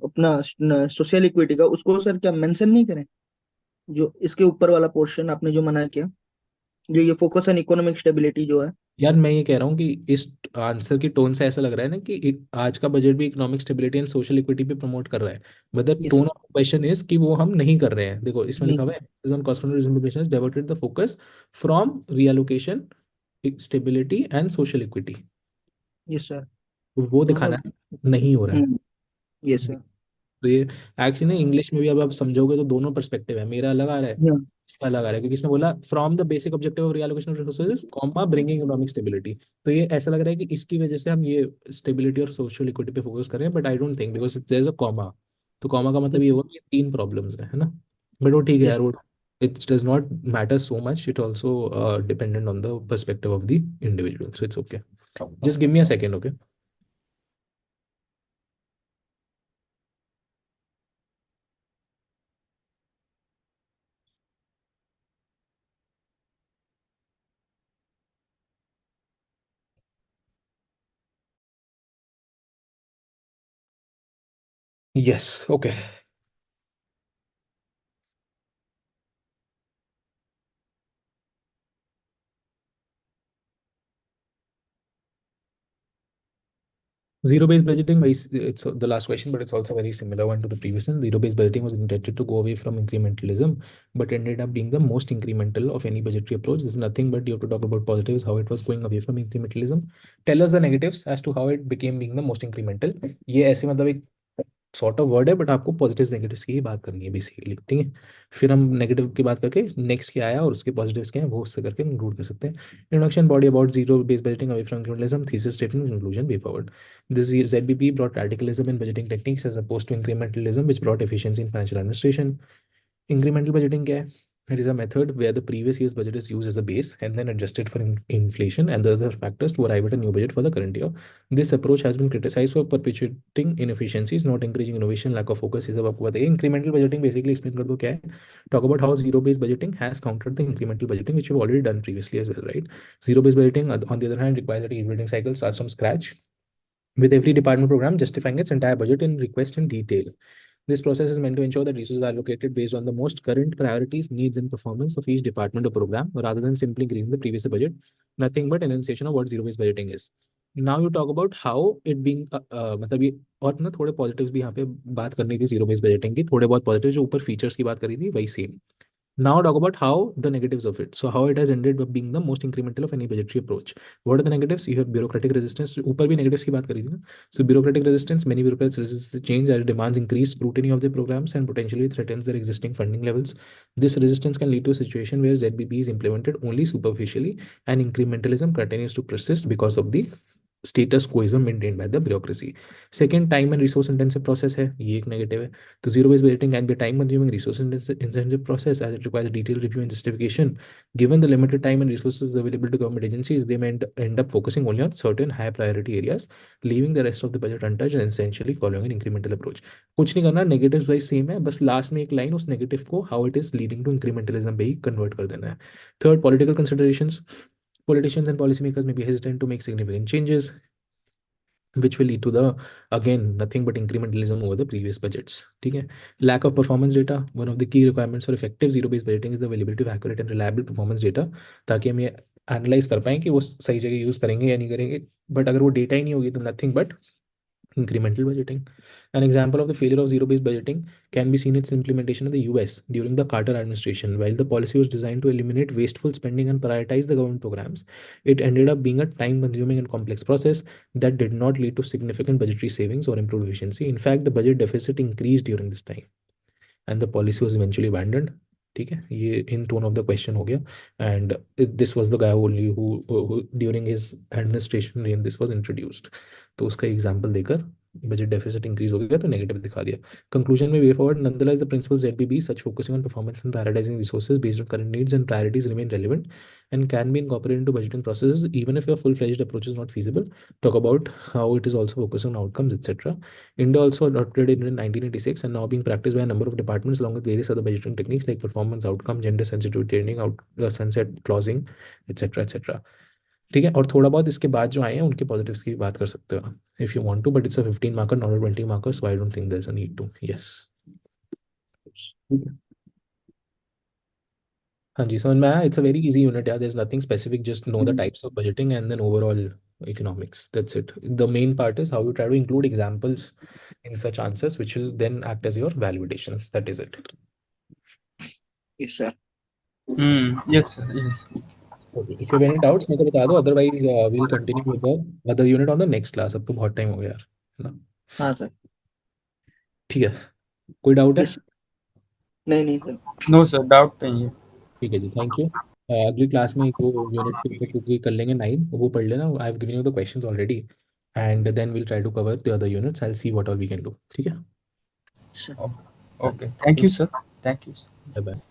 Speaker 2: अपना सोशल इक्विटी का उसको सर क्या मेंशन नहीं करें? जो इसके ऊपर वाला पोर्शन आपने जो मना किया, जो ये फोकस ऑन इकोनॉमिक स्टेबिलिटी जो है।
Speaker 1: यार मैं ये कह रहा हूँ कि इस आंसर की टोन से ऐसा लग रहा है ना कि आज का बजट भी economic stability and social equity पे प्रमोट कर रहा है, मतलब
Speaker 2: yes
Speaker 1: tone
Speaker 2: sir.
Speaker 1: Of question is कि वो हम नहीं कर रहे हैं। देखो इसमें लिखा
Speaker 2: नहीं।
Speaker 1: हुआ है is on cost control implementation diverted the focus from reallocation, stability and social equity,
Speaker 2: yes sir.
Speaker 1: वो दिखाना है, नहीं हो रहा है।
Speaker 2: Yes sir.
Speaker 1: तो ये एक्चुअली इंग्लिश में भी अब आप समझोगे तो दोनों पर्सपेक्टिव है, मेरा अलग आ रहा है, इसका अलग आ रहा है, क्योंकि इसने बोला from the basic objective of reallocation of resources comma bringing economic stability, तो ये ऐसा लग रहा है कि इसकी वजह से हम ये स्टेबिलिटी और सोशल इक्विटी पे फोकस कर रहे हैं, but I don't think because there is a comma, तो कॉमा का मतलब ये होगा कि ये तीन प्रॉब्लम्स है ना। बट वो ठीक है
Speaker 2: यस।
Speaker 1: यार, वो it does not matter so much, it also dependent on the perspective of the individual, so it's okay, just give me a second, okay. Yes, okay. Zero-based budgeting, it's the last question, but it's also very similar one to the previous one. Zero-based budgeting was intended to go away from incrementalism, but ended up being the most incremental of any budgetary approach. This is nothing but you have to talk about positives, how it was going away from incrementalism. Tell us the negatives as to how it became being the most incremental. ये ऐसे मतलब एक sort of word है, but आपको positives negatives की ही बात करनी है बेसिकली, ठीक है। फिर हम नेगेटिव की बात करके नेक्स्ट क्या आया और उसके पॉजिटिव्स क्या हैं वो उससे करके इंक्लूड कर सकते हैं। Introduction, body about zero based budgeting away from incrementalism, thesis statement, conclusion, way forward. This ZBP brought radicalism in budgeting techniques as opposed to incrementalism, which brought efficiency in financial administration. Incremental budgeting क्या है? It is a method where the previous year's budget is used as a base and then adjusted for inflation and the other factors to arrive at a new budget for the current year. This approach has been criticized for perpetuating inefficiencies, not encouraging innovation, lack of focus. ये सब आपको बताइए। Incremental budgeting basically explain कर दो क्या है? Talk about how zero-based budgeting has countered the incremental budgeting, which we've already done previously as well, right? Zero-based budgeting, on the other hand, requires that each building cycle starts from scratch, with every department program justifying its entire budget in request in detail. This process is meant to ensure that resources are allocated based on the most current priorities, needs, and performance of each department or program, rather than simply increasing the previous budget. Nothing but enunciation of what zero-based budgeting is. Now you talk about how it being मतलब ये और ना थोड़े positives भी यहाँ पे बात करनी थी जीरो बेस्ड बजटिंग की, थोड़े बहुत पॉजिटिव जो ऊपर फीचर्स की बात करी थी वही same. Now talk about how the negatives of it. So how it has ended up being the most incremental of any budgetary approach. What are the negatives? You have bureaucratic resistance. ऊपर भी negatives की बात करी थी ना. So bureaucratic resistance. Many bureaucrats resist the change as it demands increased scrutiny of their programs and potentially threatens their existing funding levels. This resistance can lead to a situation where ZBP is implemented only superficially and incrementalism continues to persist because of the status quoism maintained by the bureaucracy. Second, time and resource intensive process है, ये एक negative है। तो zero based budgeting can be time consuming resource intensive process as it requires detail review and justification. Given the limited time and resources available to government agencies, they may end up focusing only on certain high priority areas, leaving the rest of the budget untouched and essentially following an incremental approach. कुछ नहीं करना, negative wise same है, बस last में एक line उस negative को how it is leading to incrementalism पे ही कन्वर्ट कर देना है। Third, political considerations. Politicians and policymakers may be hesitant to make significant changes. which will lead to the, again, nothing but incrementalism over the previous budgets. ठीक है. Lack of performance data, one of the key requirements for effective zero based budgeting is the availability of accurate and reliable performance data, ताकि हम ये analyse कर पाएँ कि वो सही जगह यूज़ करेंगे या नहीं करेंगे. बट अगर वो डेटा ही नहीं होगी तो nothing but incremental budgeting. An example of the failure of zero based budgeting can be seen its implementation in the US during the Carter administration. While the policy was designed to eliminate wasteful spending and prioritize the government programs, it ended up being a time consuming and complex process that did not lead to significant budgetary savings or improved efficiency. In fact, the budget deficit increased during this time and the policy was eventually abandoned. ठीक है, ये इन tone of the question हो गया. And this was the guy only who during his administration rain this was introduced. तो उसका example देकर budget deficit increase हो गया तो नेगेटिव दिखा दिया. कंक्लूजन में way forward nonetheless the principles ZBB such focusing on performance and prioritising resources based on current needs and priorities remain relevant and can be incorporated into budgeting processes even if your full-fledged approach is not feasible. Talk about how it is also focused on outcomes, etc. India also adopted it in 1986 and now being practiced by a number of departments along with various other budgeting techniques like performance outcome, gender sensitivity training, sunset clausing, etc. etc. ठीक है. और थोड़ा बहुत इसके बाद जो आए हैं उनके पॉजिटिव्स की भी बात कर सकते हो if you want to, but it's a 15 marker not a 20 marker, so I don't think there is a need to. Yes. हाँ जी, समझ में आया. It's a very easy unit यार. There is nothing specific, just know the types of budgeting and then overall economics. That's it. The main part is how you try to include examples in such answers, which will then act as your validations. That is it.
Speaker 2: Yes, sir.
Speaker 3: Yes, sir. Yes.
Speaker 1: Okay. If you have any doubts, मेरे को बता दो. Otherwise, we'll continue with the other unit on the next class. अब तो बहुत time हो गया यार, है ना.
Speaker 2: हाँ सर.
Speaker 1: ठीक है. कोई डाउट है?
Speaker 2: यस. नहीं नहीं सर.
Speaker 3: No, sir. Doubt नहीं है.
Speaker 1: ठीक है जी, थैंक यू. अगली क्लास में एक वो यूनिट के ऊपर क्योंकि कर लेंगे 9, वो पढ़ लेना. I have given you the questions already and then will try to cover the other units. I will see what all we can do. ठीक है.
Speaker 2: Sir.
Speaker 3: Okay. Okay. Thank you, sir. Thank you.
Speaker 1: Bye bye.